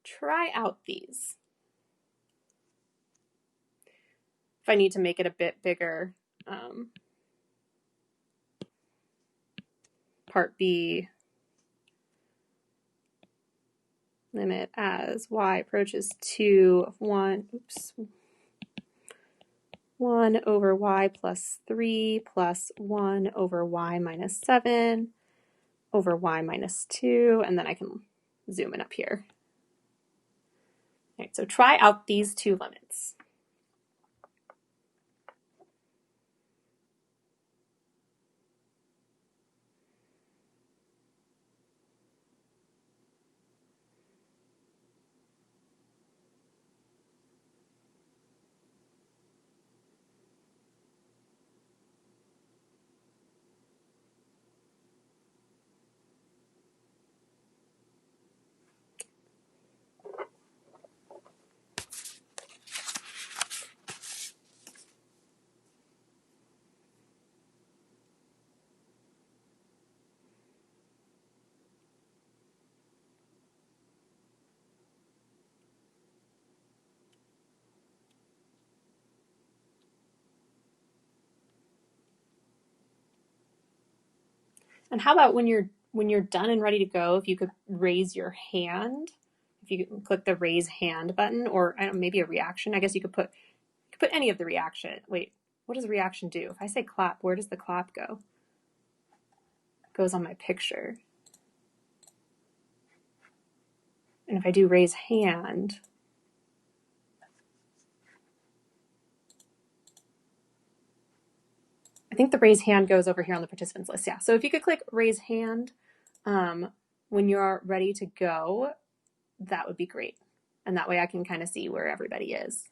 Try out these. If I need to make it a bit bigger, part B, limit as y approaches 2 of 1 over y plus 3 plus 1 over y minus 7 over y minus 2, and then I can zoom in up here. All right, so try out these 2 limits. And how about when you're done and ready to go, if you could raise your hand, if you could click the raise hand button, or I don't know, maybe a reaction. I guess you could put any of the reaction. Wait, what does reaction do? If I say clap, where does the clap go? It goes on my picture. And if I do raise hand, I think the raise hand goes over here on the participants list. Yeah, so if you could click raise hand when you're ready to go, that would be great. And that way I can kind of see where everybody is.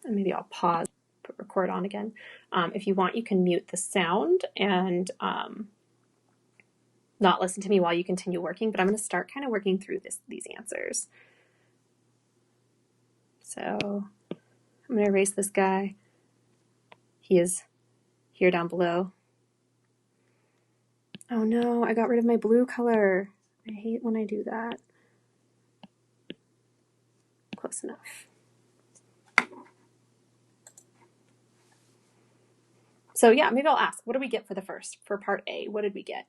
And maybe I'll pause, put record on again. If you want, you can mute the sound and not listen to me while you continue working, but I'm going to start kind of working through these answers. So I'm going to erase this guy. He is here down below. Oh no, I got rid of my blue color. I hate when I do that. Close enough. So yeah, maybe I'll ask, what do we get for part A? What did we get?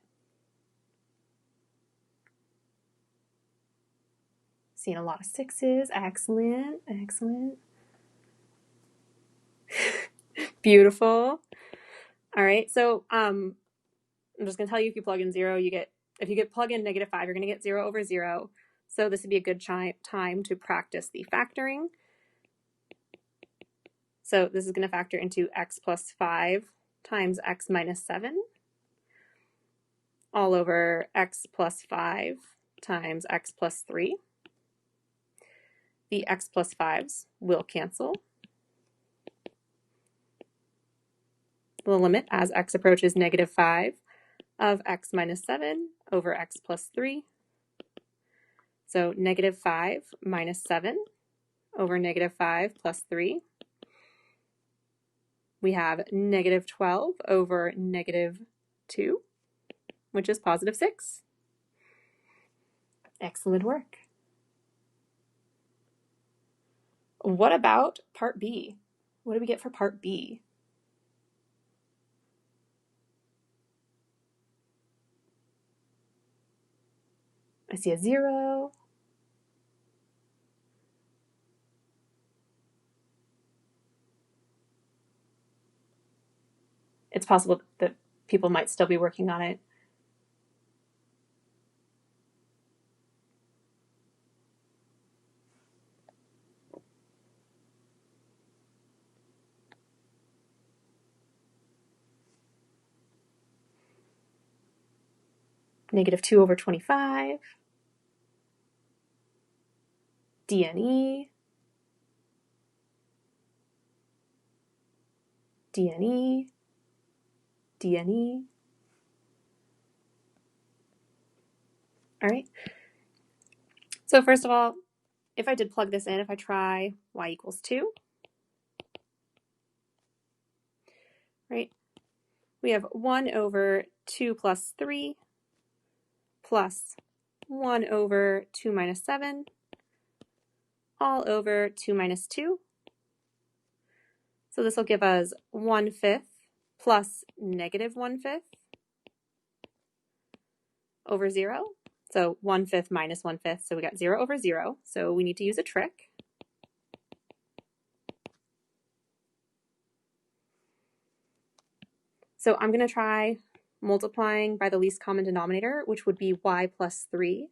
Seeing a lot of 6s. Excellent, excellent. Beautiful. All right, so I'm just gonna tell you, if you plug in 0, if you plug in -5, you're gonna get 0 over 0. So this would be a good time to practice the factoring. So this is gonna factor into x plus 5 times x minus 7 all over x plus 5 times x plus 3. The x plus 5s will cancel. The limit as x approaches -5 of x minus 7 over x plus 3. So negative 5 minus 7 over negative 5 plus 3. We have negative 12 over negative 2, which is positive 6. Excellent work. What about part B? What do we get for part B? I see a 0. It's possible that people might still be working on it. Negative 2 over 25. DNE. DNE. DNE. All right. So first of all, if I did plug this in, if I try y equals 2, right, we have 1 over 2 plus 3 plus 1 over 2 minus 7 all over 2 minus 2. So this will give us 1/5 plus negative 1/5 over 0. So 1/5 minus 1/5, so we got 0 over 0. So we need to use a trick. So I'm going to try multiplying by the least common denominator, which would be y plus 3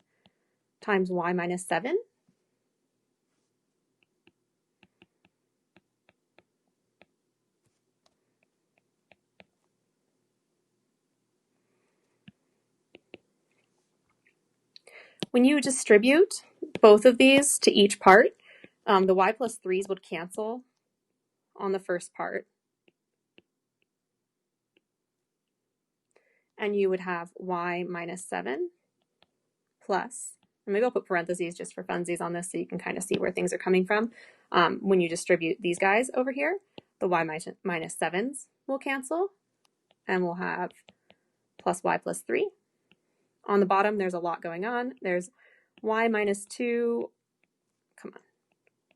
times y minus 7. When you distribute both of these to each part, the y plus 3's would cancel on the first part. And you would have y minus 7 plus, and maybe I'll put parentheses just for funsies on this so you can kind of see where things are coming from. When you distribute these guys over here, the y minus 7's will cancel, and we'll have plus y plus 3. On the bottom, there's a lot going on. There's y minus 2, come on,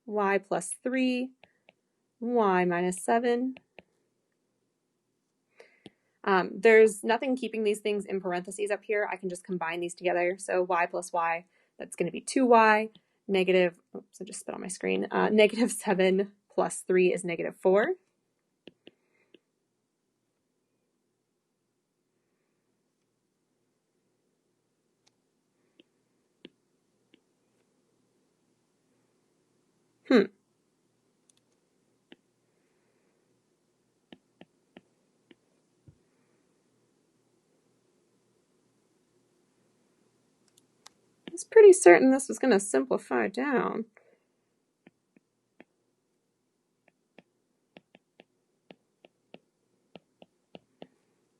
y plus 3, y minus 7. There's nothing keeping these things in parentheses up here. I can just combine these together. So y plus y, that's going to be 2y, negative, oops, I just spit on my screen. Negative 7 plus 3 is negative 4. I was pretty certain this was going to simplify down.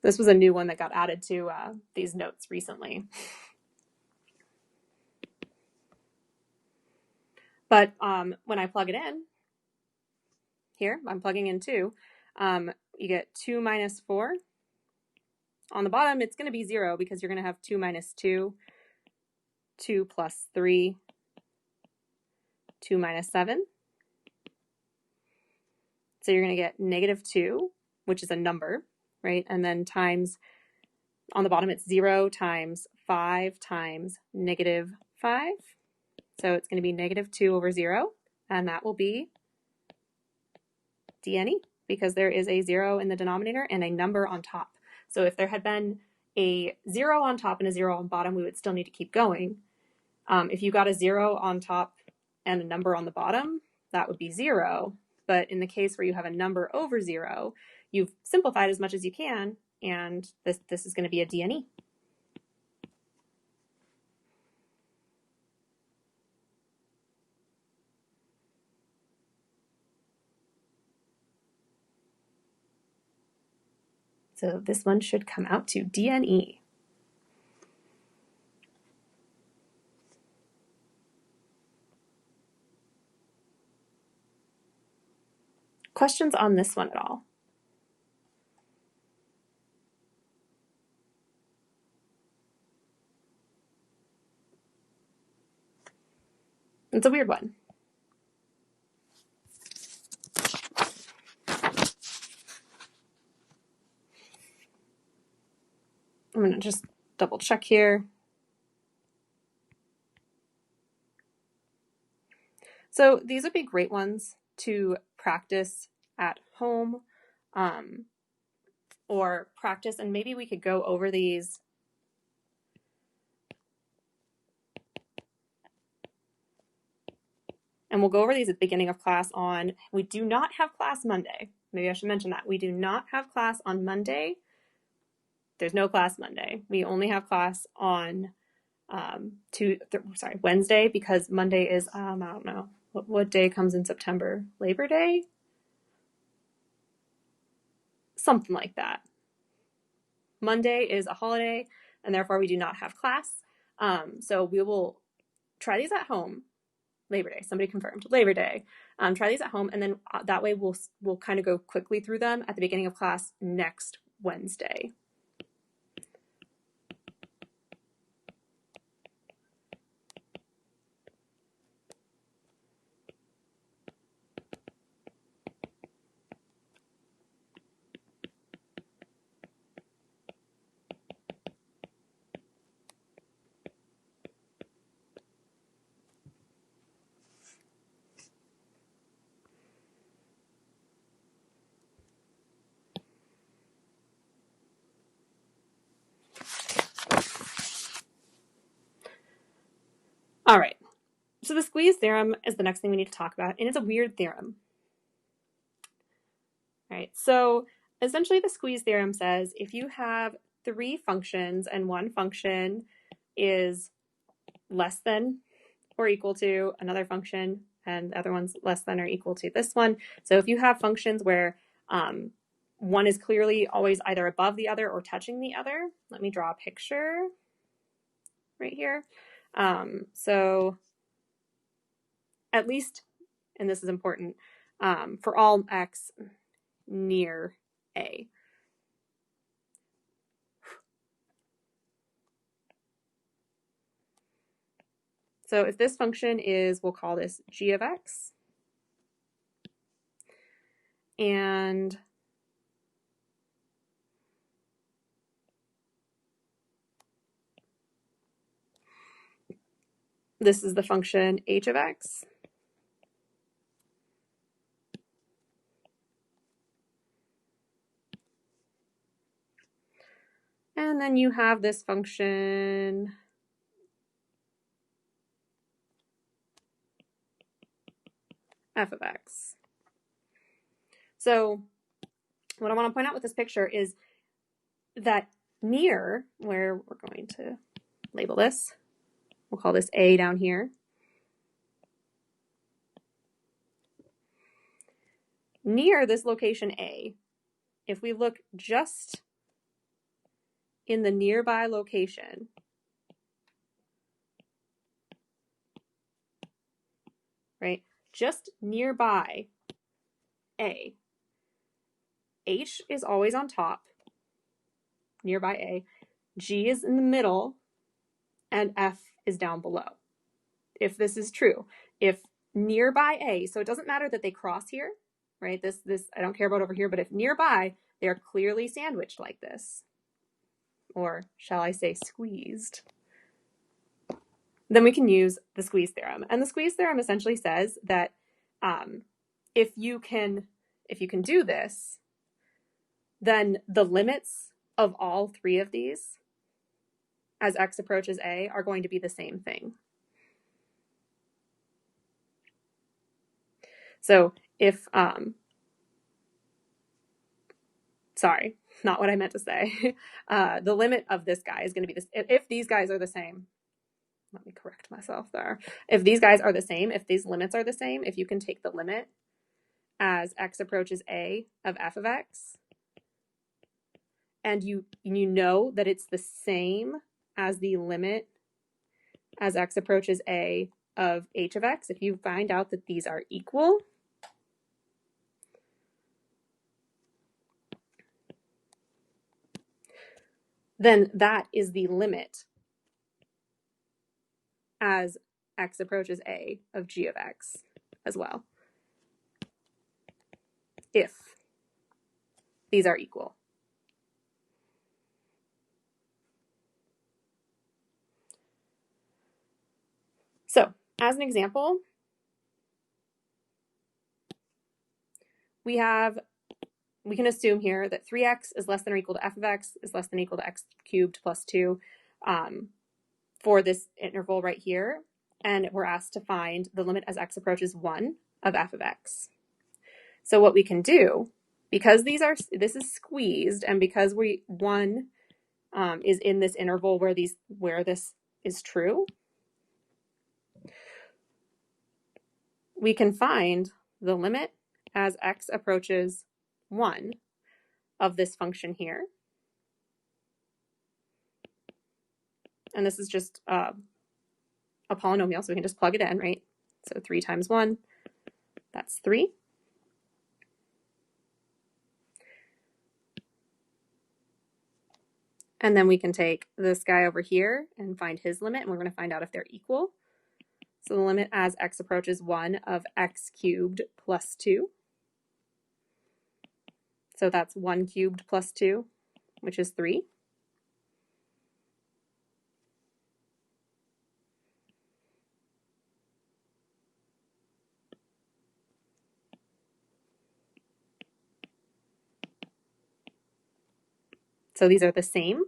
This was a new one that got added to these notes recently. But when I plug it in, here, I'm plugging in 2, you get 2 minus 4. On the bottom, it's going to be 0 because you're going to have 2 minus 2, 2 plus 3, 2 minus 7. So you're going to get negative 2, which is a number, right? And then times, on the bottom, it's 0 times 5 times negative 5. So it's going to be negative 2 over 0, and that will be DNE because there is a 0 in the denominator and a number on top. So if there had been a 0 on top and a 0 on bottom, we would still need to keep going. If you got a 0 on top and a number on the bottom, that would be 0. But in the case where you have a number over 0, you've simplified as much as you can, and this is going to be a DNE. So this one should come out to DNE. Questions on this one at all? It's a weird one. I'm going to just double check here. So these would be great ones to practice at home, or practice, and maybe we could go over these and we'll go over these at the beginning of class on, we do not have class Monday. Maybe I should mention that. We do not have class on Monday. There's no class Monday. We only have class on Wednesday, because Monday is, I don't know, what day comes in September? Labor Day? Something like that. Monday is a holiday, and therefore we do not have class. So we will try these at home. Labor Day, somebody confirmed. Labor Day. Try these at home, and then that way we'll kind of go quickly through them at the beginning of class next Wednesday. All right. So the squeeze theorem is the next thing we need to talk about, and it's a weird theorem. All right. So essentially the squeeze theorem says if you have three functions and one function is less than or equal to another function and the other one's less than or equal to this one. So if you have functions where one is clearly always either above the other or touching the other, let me draw a picture right here. So at least, and this is important, for all x near a. So if this function is, we'll call this g of x, and this is the function h of x, and then you have this function f of x. So what I want to point out with this picture is that near, where we're going to label this, we'll call this A down here. Near this location A, if we look just in the nearby location, right, just nearby A, H is always on top, nearby A, G is in the middle, and F is down below. If this is true, if nearby A, so it doesn't matter that they cross here, right? This I don't care about over here, but if nearby, they are clearly sandwiched like this, or shall I say squeezed, then we can use the squeeze theorem. And the squeeze theorem essentially says that if you can do this, then the limits of all three of these as x approaches A are going to be the same thing. So if, sorry, not what I meant to say. The limit of this guy is going to be this. If these guys are the same, let me correct myself there. If these guys are the same, if these limits are the same, if you can take the limit as x approaches A of f of x, and you know that it's the same as the limit as x approaches A of h of x, if you find out that these are equal, then that is the limit as x approaches a of g of x as well, if these are equal. So, as an example, we can assume here that 3x is less than or equal to f of x is less than or equal to x cubed plus 2 for this interval right here. And we're asked to find the limit as x approaches 1 of f of x. So what we can do, because this is squeezed, and because 1 is in this interval where this is true, we can find the limit as x approaches 1 of this function here. And this is just a polynomial, so we can just plug it in, right? So 3 times 1, that's 3. And then we can take this guy over here and find his limit, and we're going to find out if they're equal. So the limit as x approaches 1 of x cubed plus 2. So that's 1 cubed plus 2, which is 3. So these are the same.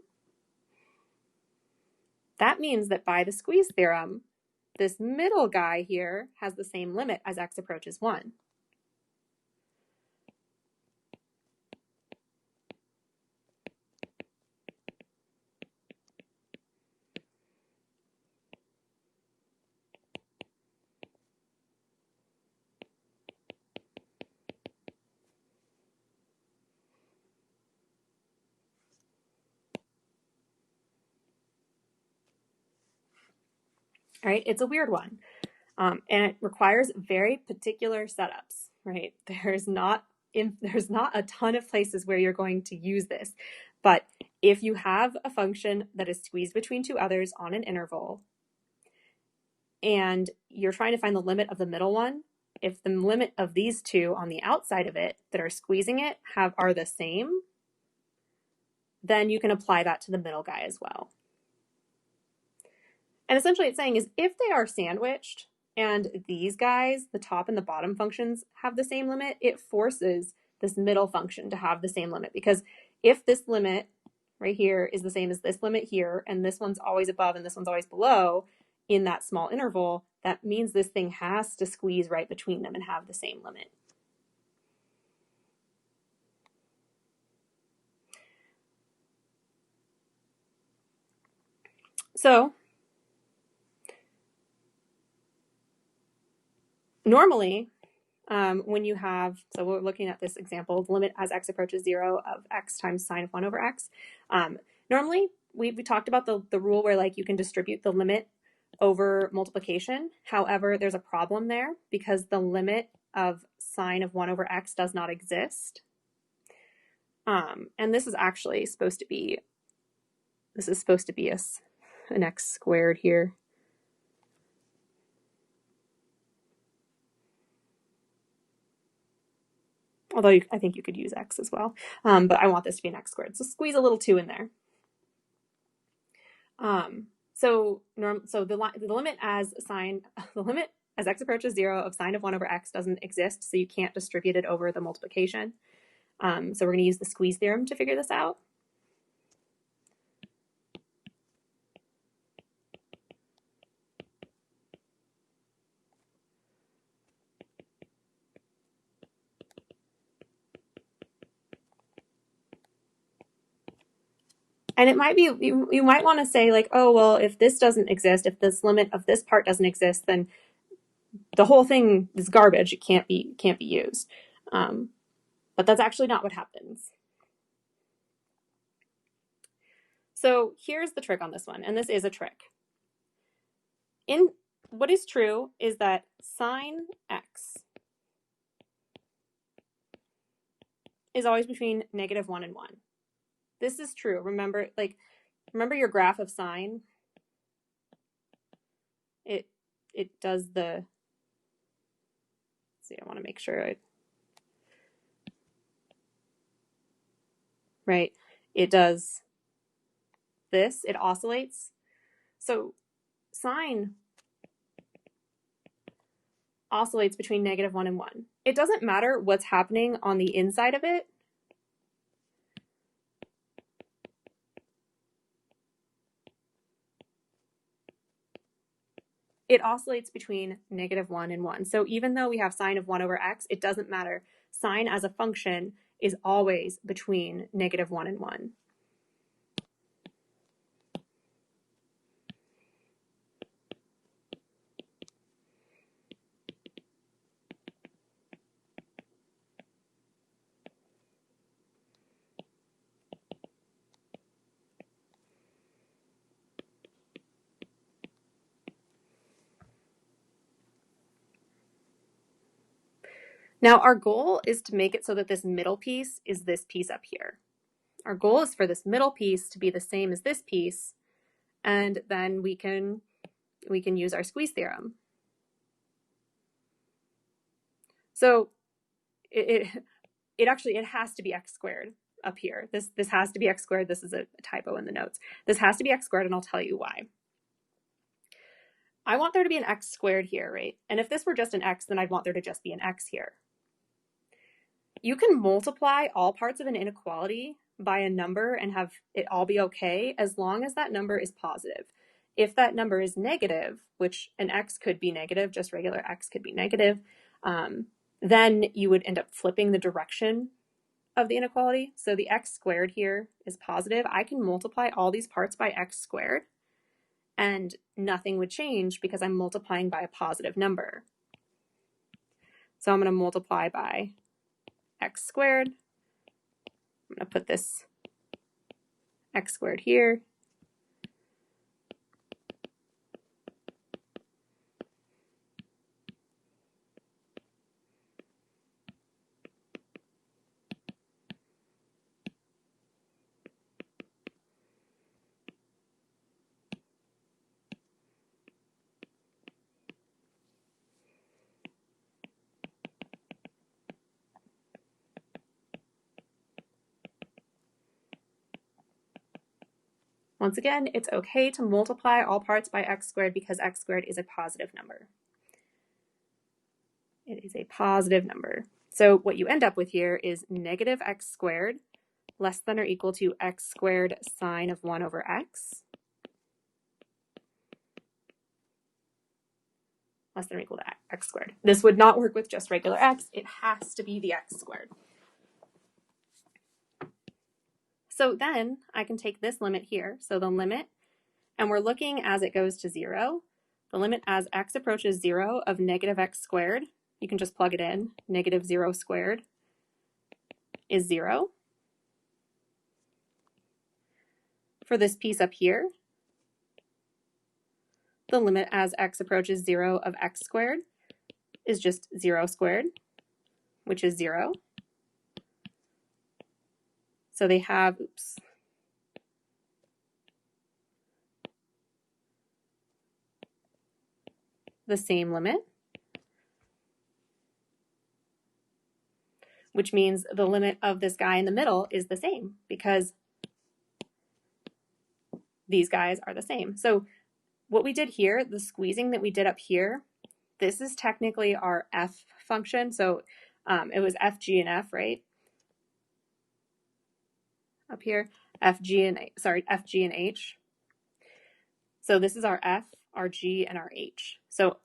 That means that by the squeeze theorem, this middle guy here has the same limit as x approaches 1. All right, it's a weird one. And it requires very particular setups, right? There's not a ton of places where you're going to use this. But if you have a function that is squeezed between two others on an interval, and you're trying to find the limit of the middle one, if the limit of these two on the outside of it that are squeezing it are the same, then you can apply that to the middle guy as well. And essentially it's saying is if they are sandwiched and these guys, the top and the bottom functions, have the same limit, it forces this middle function to have the same limit. Because if this limit right here is the same as this limit here, and this one's always above and this one's always below in that small interval, that means this thing has to squeeze right between them and have the same limit. So normally, when you have, so we're looking at this example, the limit as x approaches 0 of x times sine of 1 over x. Normally, we talked about the rule where like you can distribute the limit over multiplication. However, there's a problem there because the limit of sine of 1 over x does not exist. And this is actually supposed to be, an x squared here. Although I think you could use x as well, but I want this to be an x squared. So squeeze a little 2 in there. So the limit as x approaches 0 of sine of 1 over x doesn't exist, so you can't distribute it over the multiplication. So we're going to use the squeeze theorem to figure this out. And it might be, you might want to say like, oh, well, if this doesn't exist, if this limit of this part doesn't exist, then the whole thing is garbage. It can't be used. But that's actually not what happens. So here's the trick on this one, and this is a trick. What is true is that sine x is always between -1 and 1. This is true. Remember, like remember your graph of sine? It does the, let's see, I want to make sure right. It does this, it oscillates. So sine oscillates between -1 and 1. It doesn't matter what's happening on the inside of it. It oscillates between -1 and 1. So even though we have sine of 1 over x, it doesn't matter. Sine as a function is always between -1 and 1. Now our goal is to make it so that this middle piece is this piece up here. Our goal is for this middle piece to be the same as this piece, and then we can use our squeeze theorem. So it has to be x squared up here. This has to be x squared. This is a typo in the notes. This has to be x squared, and I'll tell you why. I want there to be an x squared here, right? And if this were just an x, then I'd want there to just be an x here. You can multiply all parts of an inequality by a number and have it all be okay as long as that number is positive. If that number is negative, which an x could be negative, just regular x could be negative, then you would end up flipping the direction of the inequality. So the x squared here is positive. I can multiply all these parts by x squared, and nothing would change because I'm multiplying by a positive number. So I'm going to multiply by x squared. I'm going to put this x squared here. Once again, it's okay to multiply all parts by x squared because x squared is a positive number. It is a positive number. So what you end up with here is negative x squared less than or equal to x squared sine of 1 over x less than or equal to x squared. This would not work with just regular x. It has to be the x squared. So then I can take this limit here. So the limit, and we're looking as it goes to 0, the limit as x approaches 0 of negative x squared, you can just plug it in, negative 0 squared is 0. For this piece up here, the limit as x approaches 0 of x squared is just 0 squared, which is 0. So they have, the same limit, which means the limit of this guy in the middle is the same because these guys are the same. So what we did here, the squeezing that we did up here, this is technically our f function. So it was f, g, and f, right? Up here, f, g, and h. So this is our f, our g, and our h. So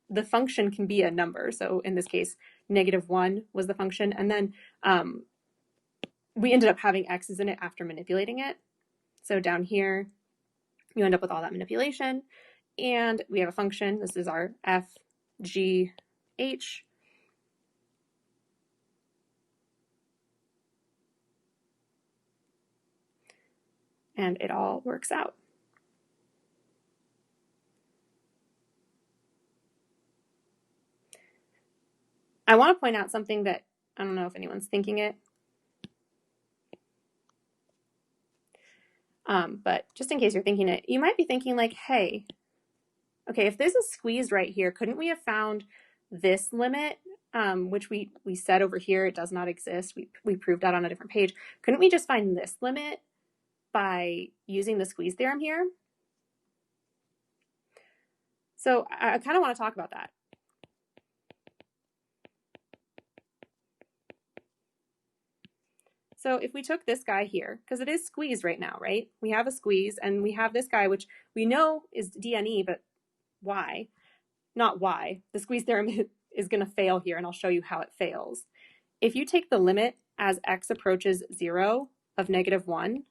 the function can be a number. So in this case, -1 was the function. And then we ended up having x's in it after manipulating it. So down here, you end up with all that manipulation. And we have a function. This is our f, g, h. And it all works out. I want to point out something that I don't know if anyone's thinking it. But just in case you're thinking it, you might be thinking like, hey, okay, if there's a squeeze right here, couldn't we have found this limit, which we said over here, it does not exist. We proved that on a different page. Couldn't we just find this limit by using the squeeze theorem here? So I kind of want to talk about that. So if we took this guy here, because it is squeezed right now, right? We have a squeeze and we have this guy, which we know is DNE, but why? Not why. The squeeze theorem is going to fail here, and I'll show you how it fails. If you take the limit as x approaches 0 of -1,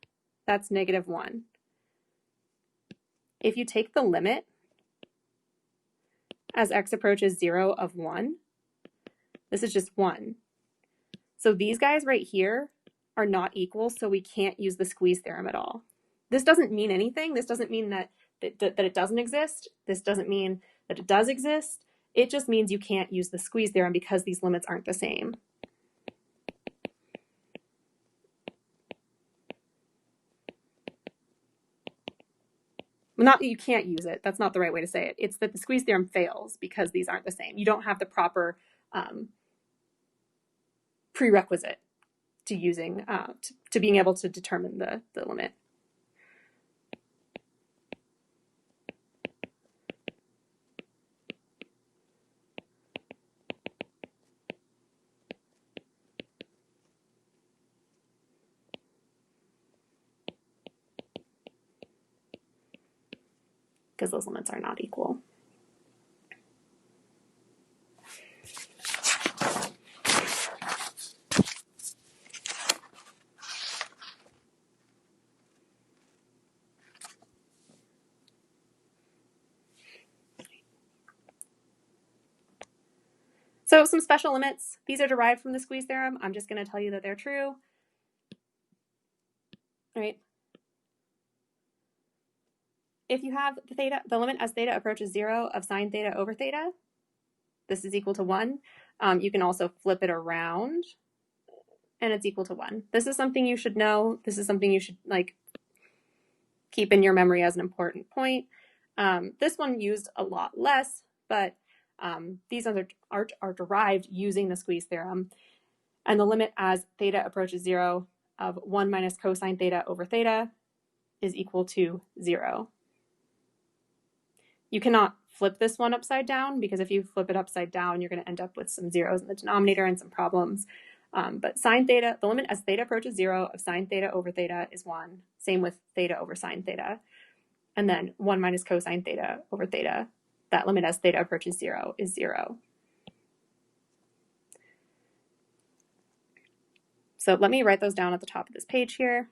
that's -1. If you take the limit as x approaches 0 of 1, this is just 1. So these guys right here are not equal, so we can't use the squeeze theorem at all. This doesn't mean anything. This doesn't mean that it doesn't exist. This doesn't mean that it does exist. It just means you can't use the squeeze theorem because these limits aren't the same. Well, not that you can't use it. That's not the right way to say it. It's that the squeeze theorem fails because these aren't the same. You don't have the proper prerequisite to using to being able to determine the limit. Because those limits are not equal. So some special limits, these are derived from the squeeze theorem. I'm just going to tell you that they're true. Right? If you have the limit as theta approaches 0 of sine theta over theta, this is equal to 1. You can also flip it around, and it's equal to 1. This is something you should know. This is something you should keep in your memory as an important point. This one used a lot less, but these are derived using the squeeze theorem. And the limit as theta approaches 0 of 1 minus cosine theta over theta is equal to 0. You cannot flip this one upside down, because if you flip it upside down, you're going to end up with some zeros in the denominator and some problems. But sine theta, the limit as theta approaches 0 of sine theta over theta is 1. Same with theta over sine theta. And then 1 minus cosine theta over theta, that limit as theta approaches 0 is 0. So let me write those down at the top of this page here.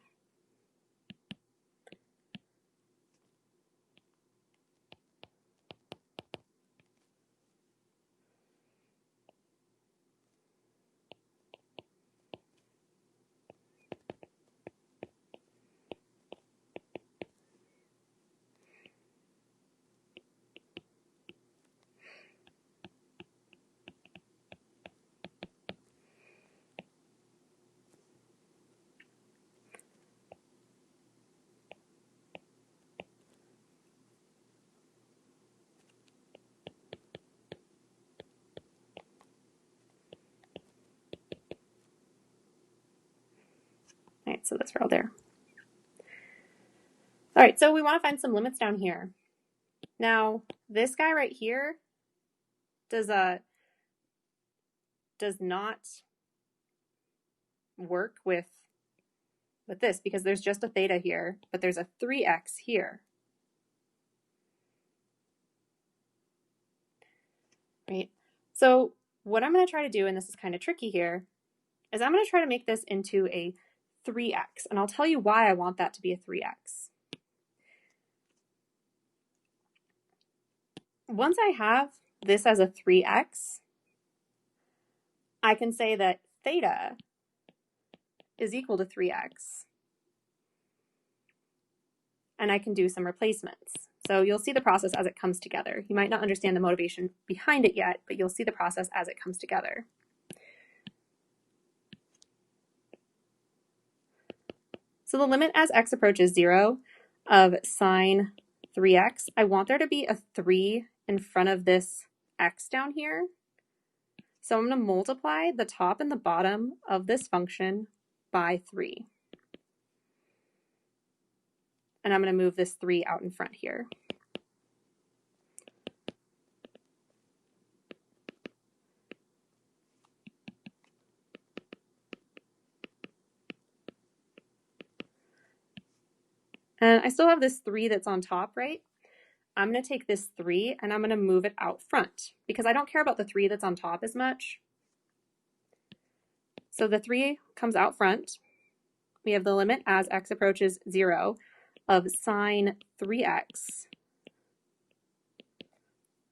All right, so that's all there. All right, so we want to find some limits down here. Now, this guy right here does not work with this, because there's just a theta here, but there's a 3x here. Right? So what I'm going to try to do, and this is kind of tricky here, is I'm going to try to make this into a 3x, and I'll tell you why I want that to be a 3x. Once I have this as a 3x, I can say that theta is equal to 3x. And I can do some replacements. So you'll see the process as it comes together. You might not understand the motivation behind it yet, but you'll see the process as it comes together. So the limit as x approaches 0 of sine 3x, I want there to be a 3 in front of this x down here. So I'm going to multiply the top and the bottom of this function by 3. And I'm going to move this 3 out in front here. And I still have this 3 that's on top, right? I'm going to take this 3 and I'm going to move it out front because I don't care about the 3 that's on top as much. So the 3 comes out front. We have the limit as x approaches 0 of sine 3x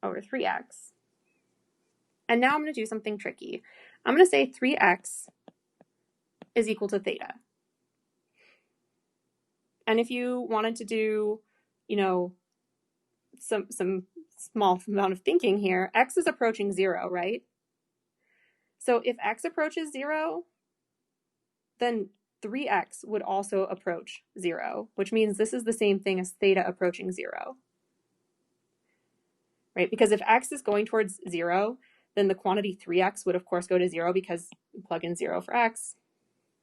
over 3x. And now I'm going to do something tricky. I'm going to say 3x is equal to theta. And if you wanted to do, some small amount of thinking here, x is approaching 0, right? So if x approaches 0, then 3x would also approach 0, which means this is the same thing as theta approaching 0. Right? Because if x is going towards 0, then the quantity 3x would of course go to 0 because you plug in 0 for x,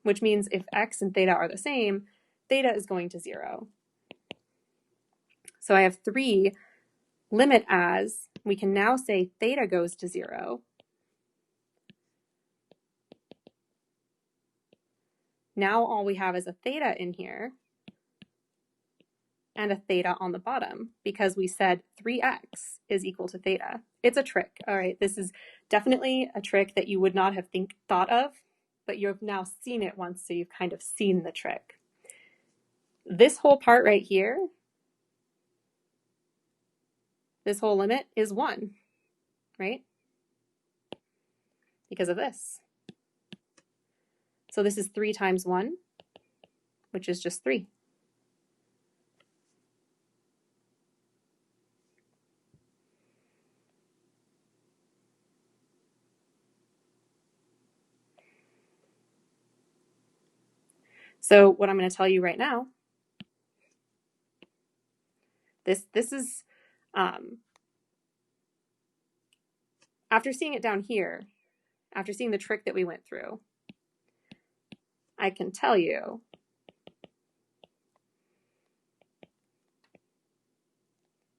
which means if x and theta are the same, theta is going to 0. So I have 3 limit as, we can now say theta goes to 0. Now all we have is a theta in here and a theta on the bottom because we said 3x is equal to theta. It's a trick, all right? This is definitely a trick that you would not have thought of, but you've now seen it once, so you've kind of seen the trick. This whole part right here, this whole limit is 1, right? Because of this. So this is 3 times 1, which is just 3. So what I'm going to tell you right now, this is, after seeing it down here, after seeing the trick that we went through, I can tell you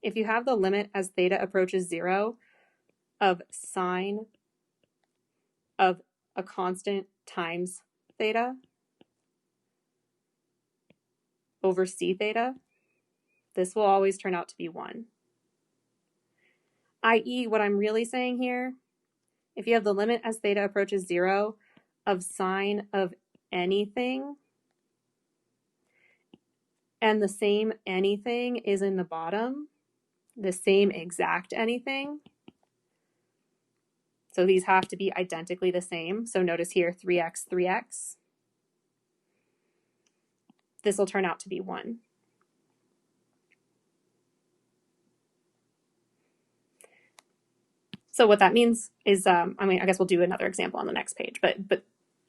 if you have the limit as theta approaches 0 of sine of a constant times theta over c theta, this will always turn out to be 1. i.e., what I'm really saying here, if you have the limit as theta approaches 0 of sine of anything, and the same anything is in the bottom, the same exact anything, so these have to be identically the same. So notice here, 3x, 3x. This will turn out to be 1. So what that means is, I guess we'll do another example on the next page, but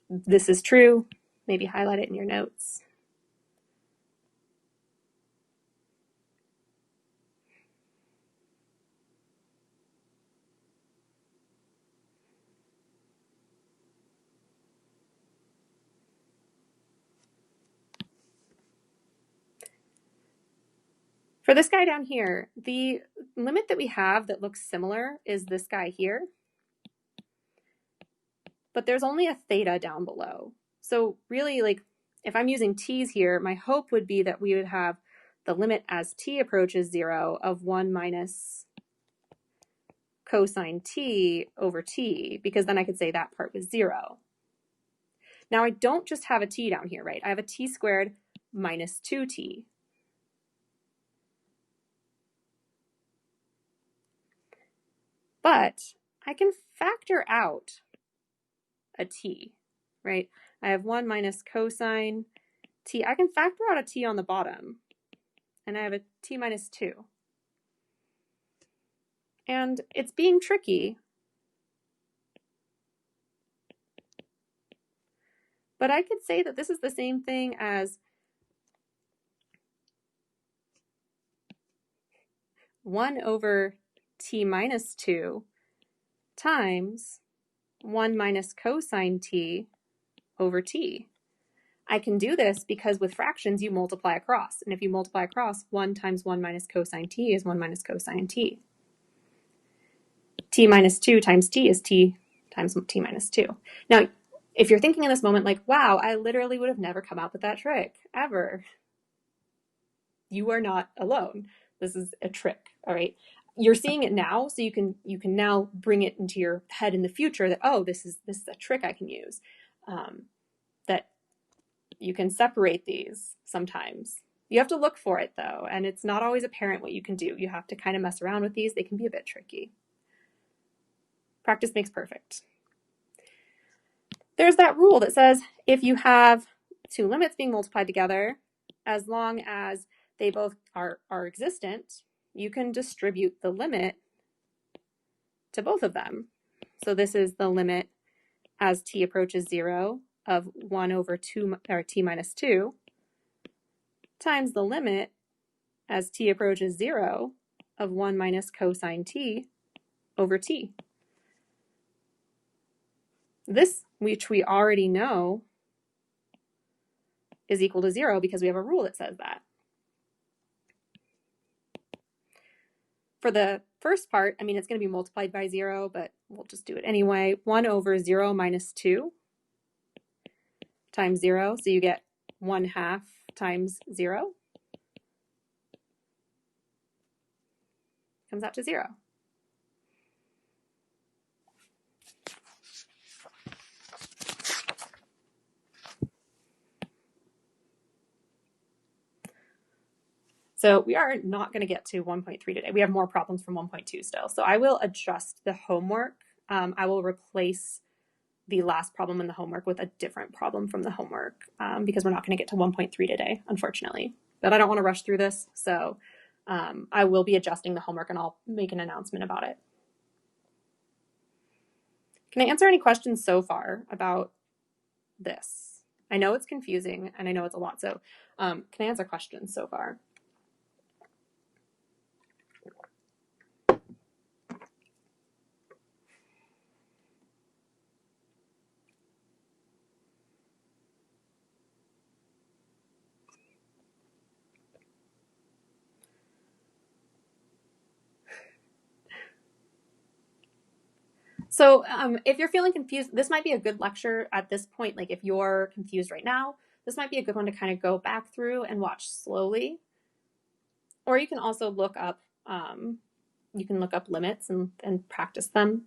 this is true. Maybe highlight it in your notes. For this guy down here, the limit that we have that looks similar is this guy here, but there's only a theta down below. So really, like, if I'm using t's here, my hope would be that we would have the limit as t approaches 0 of 1 minus cosine t over t, because then I could say that part was 0. Now I don't just have a t down here, right? I have a t squared minus 2t. But I can factor out a t, right? I have 1 minus cosine t. I can factor out a t on the bottom, and I have a t minus 2. And it's being tricky, but I could say that this is the same thing as 1 over t minus 2 times 1 minus cosine t over t. I can do this because with fractions you multiply across, and if you multiply across, 1 times 1 minus cosine t is 1 minus cosine t. T minus 2 times t is t times t minus 2. Now, if you're thinking in this moment like, wow, I literally would have never come up with that trick, ever. You are not alone. This is a trick, all right? You're seeing it now, so you can now bring it into your head in the future that, oh, this is a trick I can use. That you can separate these sometimes. You have to look for it though, and it's not always apparent what you can do. You have to kind of mess around with these. They can be a bit tricky. Practice makes perfect. There's that rule that says if you have two limits being multiplied together, as long as they both are existent, you can distribute the limit to both of them. So this is the limit as t approaches 0 of 1 over 2, or t minus 2, times the limit as t approaches 0 of 1 minus cosine t over t. This, which we already know, is equal to 0 because we have a rule that says that. For the first part, I mean, it's going to be multiplied by 0, but we'll just do it anyway. 1 over 0 minus 2 times 0, so you get 1/2 times 0. Comes out to 0. So we are not going to get to 1.3 today. We have more problems from 1.2 still. So I will adjust the homework. I will replace the last problem in the homework with a different problem from the homework because we're not going to get to 1.3 today, unfortunately. But I don't want to rush through this, so I will be adjusting the homework and I'll make an announcement about it. Can I answer any questions so far about this? I know it's confusing and I know it's a lot, so can I answer questions so far? So if you're feeling confused, this might be a good lecture at this point. Like if you're confused right now, this might be a good one to kind of go back through and watch slowly. Or you can also look up, limits and practice them.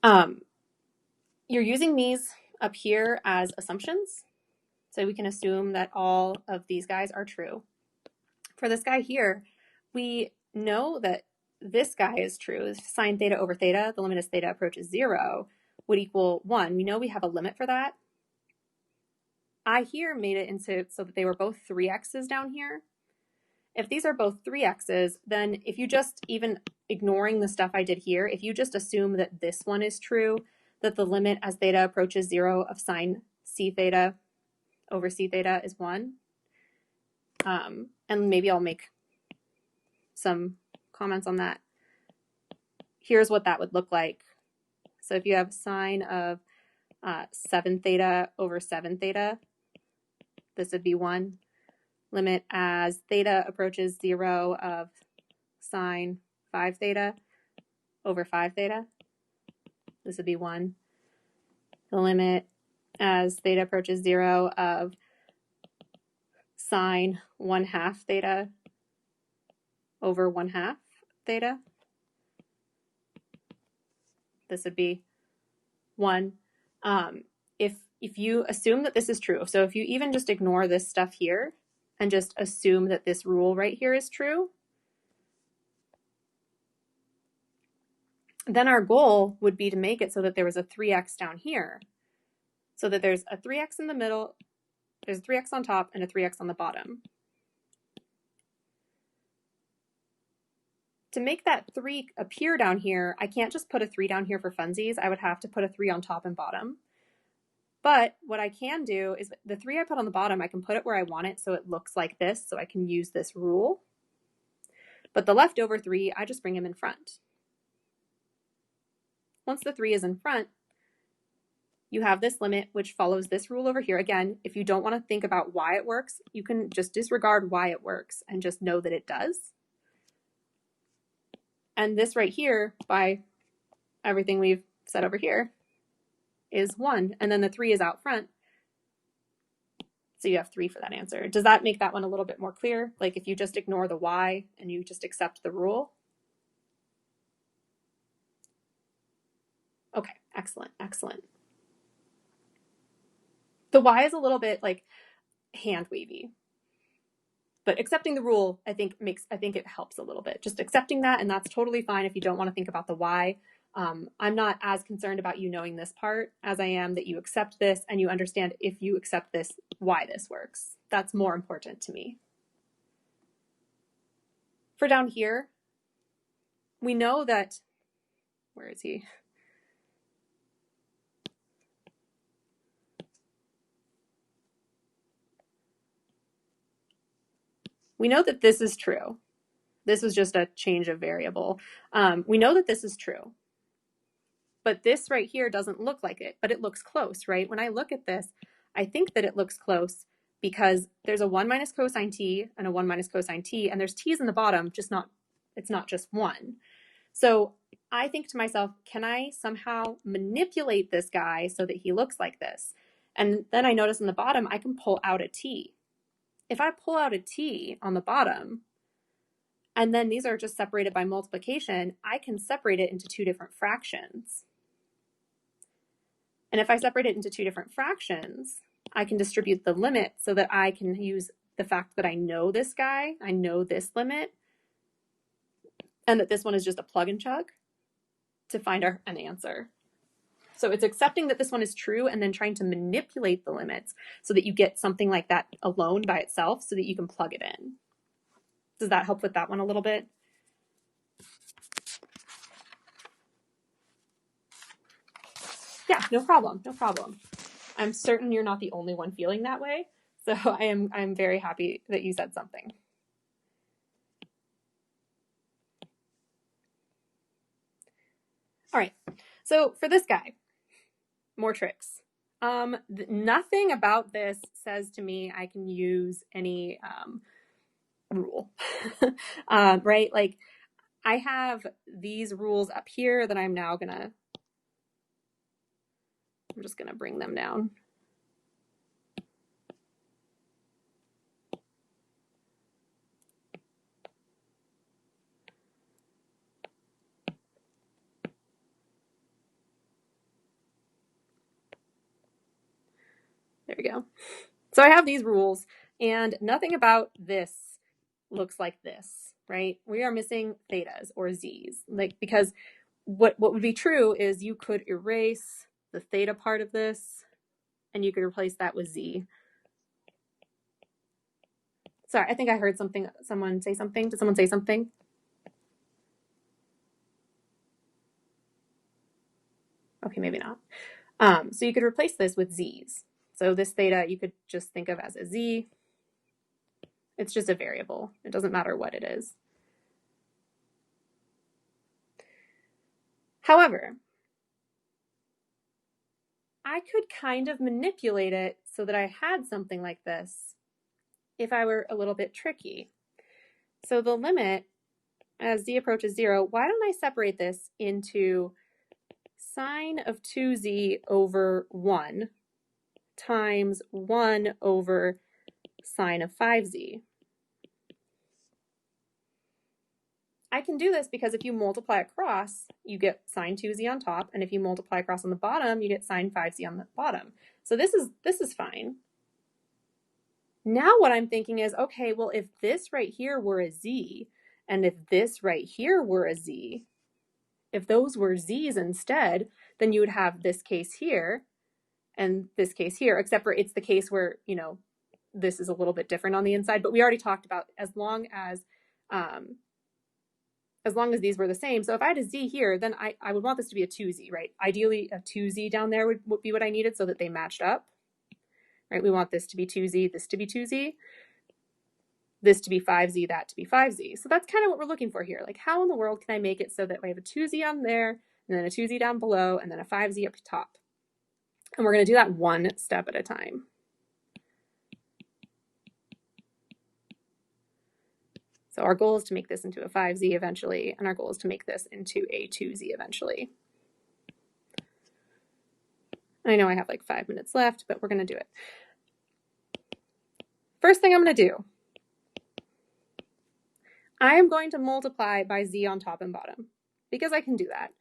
You're using these up here as assumptions. So we can assume that all of these guys are true. For this guy here, we know that this guy is true. Sine theta over theta, the limit as theta approaches 0, would equal 1. We know we have a limit for that. I here made it into so that they were both 3x's down here. If these are both 3x's, then if you just, even ignoring the stuff I did here, if you just assume that this one is true, that the limit as theta approaches 0 of sine c theta over c theta is 1, and maybe I'll make some comments on that. Here's what that would look like. So if you have sine of 7 theta over 7 theta, this would be 1. Limit as theta approaches 0 of sine 5 theta over 5 theta, this would be 1. The limit as theta approaches 0 of sine 1/2 theta over 1/2 theta, this would be 1. If you assume that this is true, so if you even just ignore this stuff here and just assume that this rule right here is true, then our goal would be to make it so that there was a 3x down here, so that there's a 3x in the middle, there's a 3x on top and a 3x on the bottom. To make that 3 appear down here, I can't just put a 3 down here for funsies. I would have to put a 3 on top and bottom. But what I can do is the 3 I put on the bottom, I can put it where I want it so it looks like this, so I can use this rule. But the leftover 3, I just bring him in front. Once the 3 is in front, you have this limit which follows this rule over here. Again, if you don't want to think about why it works, you can just disregard why it works and just know that it does. And this right here, by everything we've said over here, is 1. And then the 3 is out front. So you have 3 for that answer. Does that make that one a little bit more clear? Like if you just ignore the why and you just accept the rule? Okay, excellent, excellent. The why is a little bit like hand wavy, but accepting the rule, I think it helps a little bit. Just accepting that, and that's totally fine if you don't want to think about the why. I'm not as concerned about you knowing this part as I am that you accept this and you understand if you accept this, why this works. That's more important to me. For down here, we know that, where is he? We know that this is true. This was just a change of variable. We know that this is true. But this right here doesn't look like it, but it looks close, right? When I look at this, I think that it looks close because there's a 1 minus cosine t and a 1 minus cosine t, and there's t's in the bottom, it's not just 1. So I think to myself, can I somehow manipulate this guy so that he looks like this? And then I notice in the bottom, I can pull out a t. If I pull out a t on the bottom, and then these are just separated by multiplication, I can separate it into 2 different fractions. And if I separate it into 2 different fractions, I can distribute the limit so that I can use the fact that I know this guy, I know this limit, and that this one is just a plug and chug to find an answer. So it's accepting that this one is true and then trying to manipulate the limits so that you get something like that alone by itself so that you can plug it in. Does that help with that one a little bit? Yeah, no problem, no problem. I'm certain you're not the only one feeling that way, so I'm very happy that you said something. All right, so for this guy, more tricks. Nothing about this says to me I can use any rule, right? Like I have these rules up here that I'm just gonna bring them down. There we go. So I have these rules and nothing about this looks like this, right? We are missing thetas or z's, like because what would be true is you could erase the theta part of this and you could replace that with z. Sorry, I think I heard someone say something. Did someone say something? Okay, maybe not. So you could replace this with z's. So this theta you could just think of as a z. It's just a variable. It doesn't matter what it is. However, I could kind of manipulate it so that I had something like this if I were a little bit tricky. So the limit as z approaches 0, why don't I separate this into sine of 2z over 1 times 1 over sine of 5z. I can do this because if you multiply across, you get sine 2z on top, and if you multiply across on the bottom, you get sine 5z on the bottom. So this is fine. Now what I'm thinking is, okay, well, if this right here were a z, and if this right here were a z, if those were z's instead, then you would have this case here and this case here, except for it's the case where, you know, this is a little bit different on the inside, but we already talked about as long as these were the same. So if I had a z here, then I would want this to be a 2z, right? Ideally, a 2z down there would be what I needed so that they matched up, right? We want this to be 2z, this to be 2z. this to be 5z, that to be 5z. So that's kind of what we're looking for here. Like, how in the world can I make it so that I have a 2z on there, and then a 2z down below, and then a 5z up top? And we're going to do that one step at a time. So our goal is to make this into a 5z eventually, and our goal is to make this into a 2z eventually. I know I have like 5 minutes left, but we're going to do it. First thing I'm going to do, I am going to multiply by z on top and bottom, because I can do that,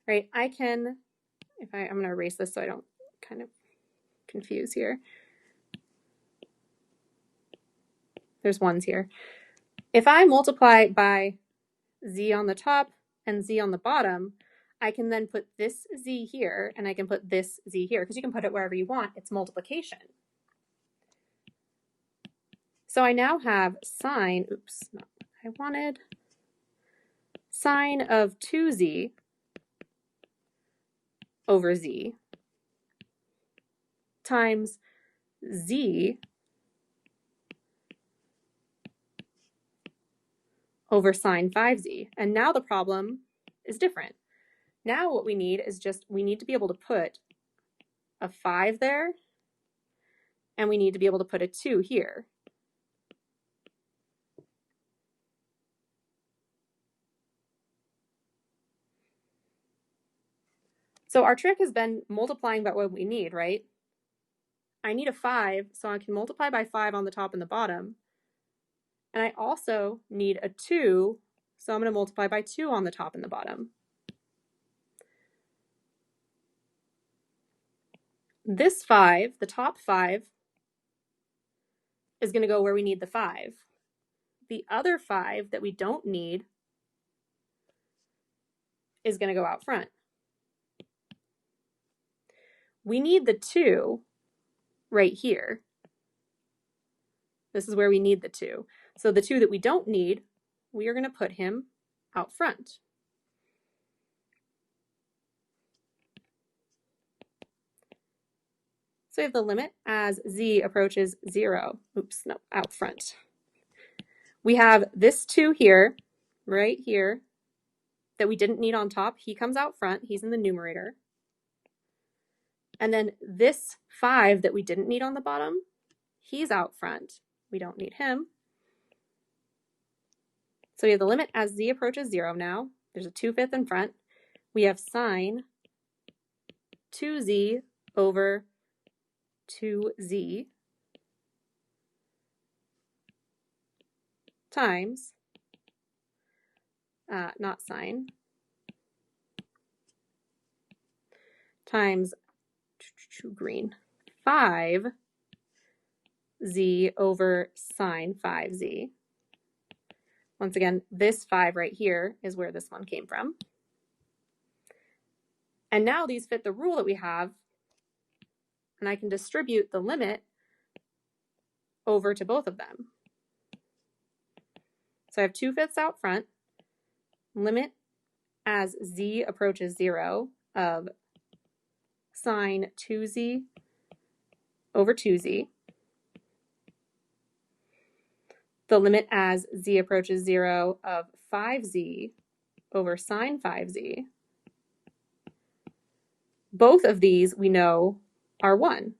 right? I can, I'm going to erase this so I don't kind of confuse here. There's ones here. If I multiply by z on the top and z on the bottom, I can then put this z here, and I can put this z here, because you can put it wherever you want. It's multiplication. So I now have sine, oops, not what I wanted, sine of 2z over z times z over sine 5z. And now the problem is different. Now what we need is we need to be able to put a 5 there, and we need to be able to put a 2 here. So our trick has been multiplying by what we need, right? I need a 5, so I can multiply by 5 on the top and the bottom. And I also need a 2, so I'm going to multiply by 2 on the top and the bottom. This 5, the top 5, is going to go where we need the 5. The other 5 that we don't need is going to go out front. We need the 2 right here. This is where we need the 2. So the 2 that we don't need, we are going to put him out front. So we have the limit as z approaches 0. Oops, no, out front. We have this 2 here, right here, that we didn't need on top. He comes out front. He's in the numerator. And then this 5 that we didn't need on the bottom, he's out front. We don't need him. So we have the limit as z approaches 0 now. There's a 2/5 in front. We have sine 2z over 2z times, not sine, times green, 5z over sine 5z. Once again, this 5 right here is where this one came from. And now these fit the rule that we have, and I can distribute the limit over to both of them. So I have 2/5 out front, limit as z approaches 0 of sine 2z over 2z. The limit as z approaches 0 of 5z over sine 5z. Both of these we know are 1.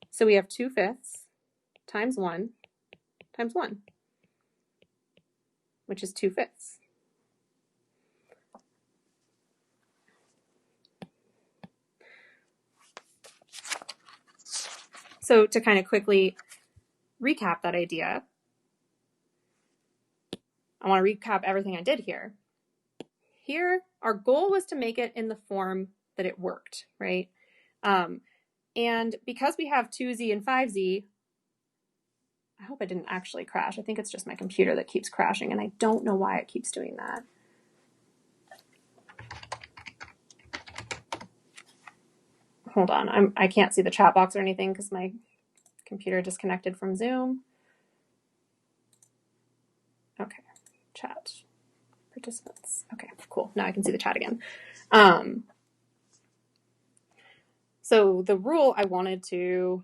So we have 2/5 times 1 times 1, which is 2/5. So to kind of quickly recap that idea, I want to recap everything I did here. Here, our goal was to make it in the form that it worked, right? And because we have 2z and 5z, I hope I didn't actually crash. I think it's just my computer that keeps crashing, and I don't know why it keeps doing that. Hold on, I can't see the chat box or anything because my computer disconnected from Zoom. Okay, chat, participants. Okay, cool, now I can see the chat again. So the rule I wanted to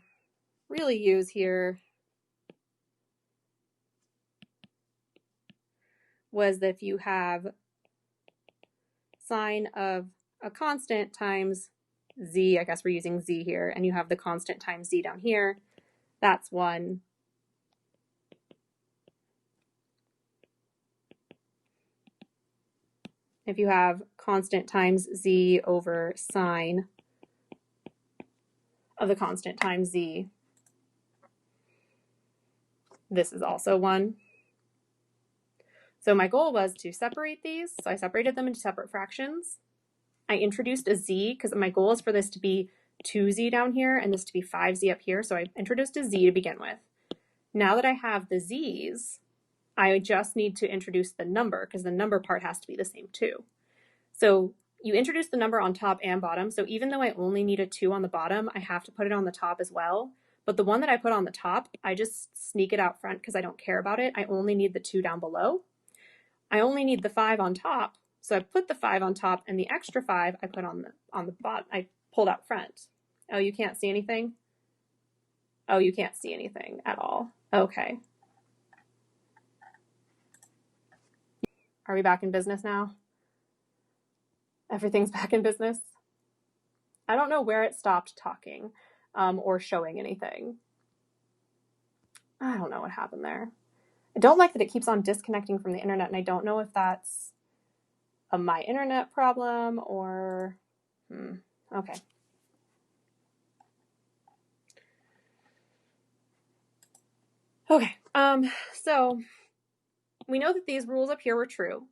really use here was that if you have sine of a constant times z, I guess we're using z here, and you have the constant times z down here, that's 1. If you have constant times z over sine of the constant times z, this is also 1. So my goal was to separate these, so I separated them into separate fractions. I introduced a z because my goal is for this to be 2z down here and this to be 5z up here, so I introduced a z to begin with. Now that I have the z's, I just need to introduce the number because the number part has to be the same too. So you introduce the number on top and bottom, so even though I only need a 2 on the bottom, I have to put it on the top as well. But the one that I put on the top, I just sneak it out front because I don't care about it. I only need the 2 down below. I only need the 5 on top, so I put the 5 on top, and the extra 5 I put on the bottom. I pulled out front. Oh, you can't see anything? Oh, you can't see anything at all. Okay. Are we back in business now? Everything's back in business? I don't know where it stopped talking or showing anything. I don't know what happened there. I don't like that it keeps on disconnecting from the internet, and I don't know if that's a my internet problem or okay. Okay, so we know that these rules up here were true.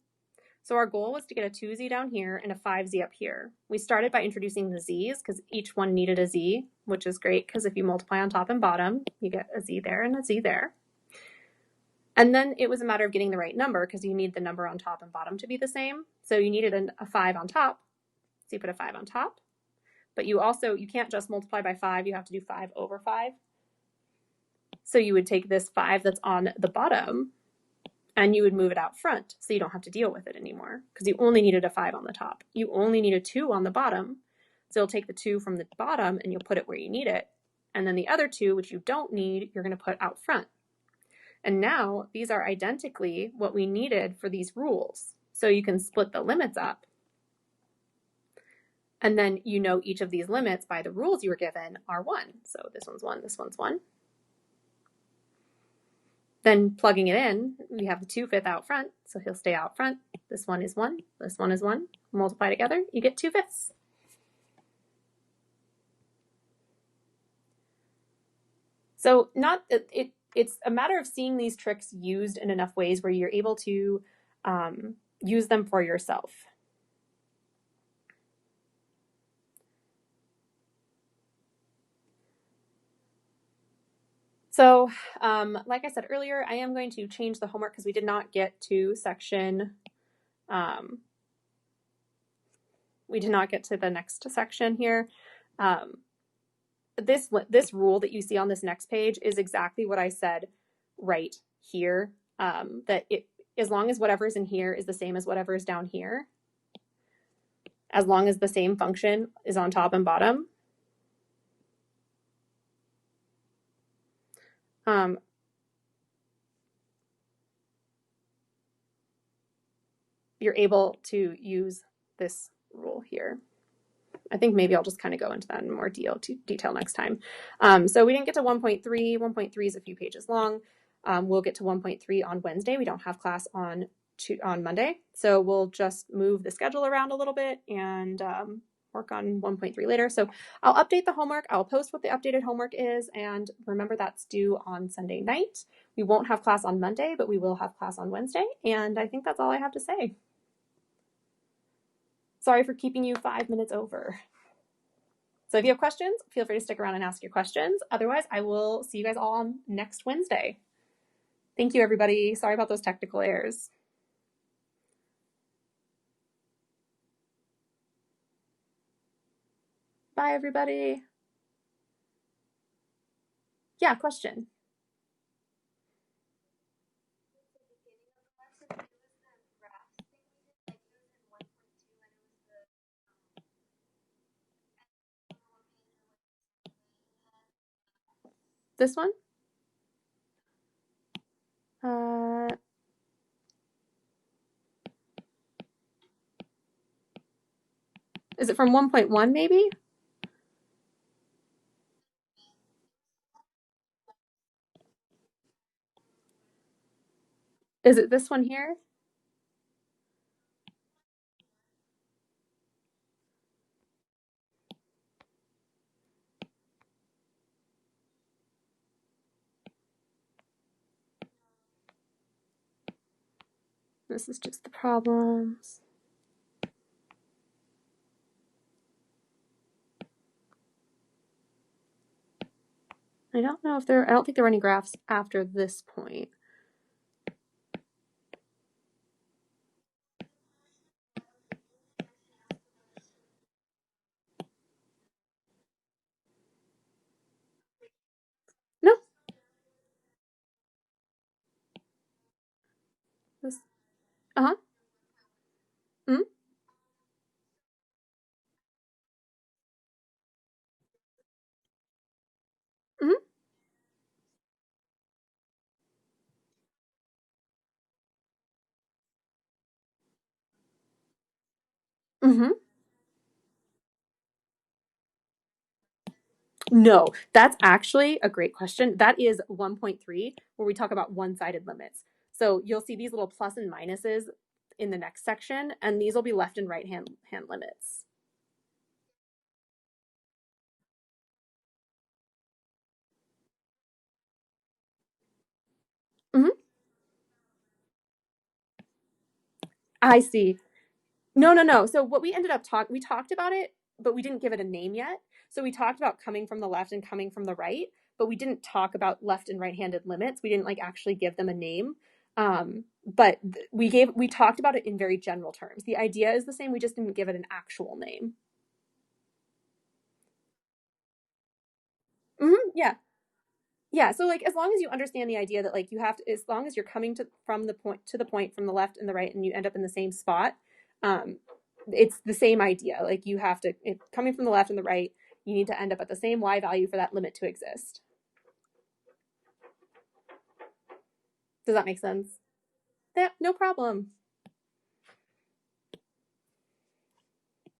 So our goal was to get a 2z down here and a 5z up here. We started by introducing the z's because each one needed a z, which is great because if you multiply on top and bottom, you get a z there and a z there. And then it was a matter of getting the right number because you need the number on top and bottom to be the same. So you needed a 5 on top. So you put a 5 on top. But you can't just multiply by 5. You have to do 5 over 5. So you would take this 5 that's on the bottom and you would move it out front so you don't have to deal with it anymore because you only needed a 5 on the top. You only need a 2 on the bottom. So you'll take the 2 from the bottom and you'll put it where you need it. And then the other 2, which you don't need, you're going to put out front. And now these are identically what we needed for these rules. So you can split the limits up. And then you know each of these limits by the rules you were given are 1. So this one's 1, this one's 1. Then plugging it in, we have the 2/5 out front, so he'll stay out front. This one is 1, this one is 1. Multiply together, you get 2/5. So it's a matter of seeing these tricks used in enough ways where you're able to use them for yourself. So like I said earlier, I am going to change the homework because we did not get to section, we did not get to the next section here. This rule that you see on this next page is exactly what I said right here, that as long as whatever's in here is the same as whatever is down here, as long as the same function is on top and bottom, you're able to use this rule here. I think maybe I'll just kind of go into that in more detail next time. So we didn't get to 1.3. 1.3 is a few pages long. We'll get to 1.3 on Wednesday. We don't have class on Monday. So we'll just move the schedule around a little bit and work on 1.3 later. So I'll update the homework. I'll post what the updated homework is. And remember, that's due on Sunday night. We won't have class on Monday, but we will have class on Wednesday. And I think that's all I have to say. Sorry for keeping you 5 minutes over. So if you have questions, feel free to stick around and ask your questions. Otherwise, I will see you guys all on next Wednesday. Thank you, everybody. Sorry about those technical errors. Bye, everybody. Yeah, question. This one? Is it from 1.1 maybe? Is it this one here? This is just the problems. I don't know if I don't think there were any graphs after this point. No. This, uh-huh. Mm-hmm. Mm-hmm. Mm-hmm. No, that's actually a great question. That is 1.3, where we talk about one-sided limits. So you'll see these little plus and minuses in the next section, and these will be left and right hand limits. Mm-hmm. I see. No, no, no. So what we ended up we talked about it, but we didn't give it a name yet. So we talked about coming from the left and coming from the right, but we didn't talk about left and right-handed limits. We didn't like actually give them a name. But we talked about it in very general terms. The idea is the same. We just didn't give it an actual name. Yeah. Yeah, so like as long as you understand the idea that like you have to, as long as you're coming to from the point to the point from the left and the right and you end up in the same spot, um it's the same idea. Like you have to, if coming from the left and the right, you need to end up at the same y value for that limit to exist. Does that make sense? Yeah, no problem.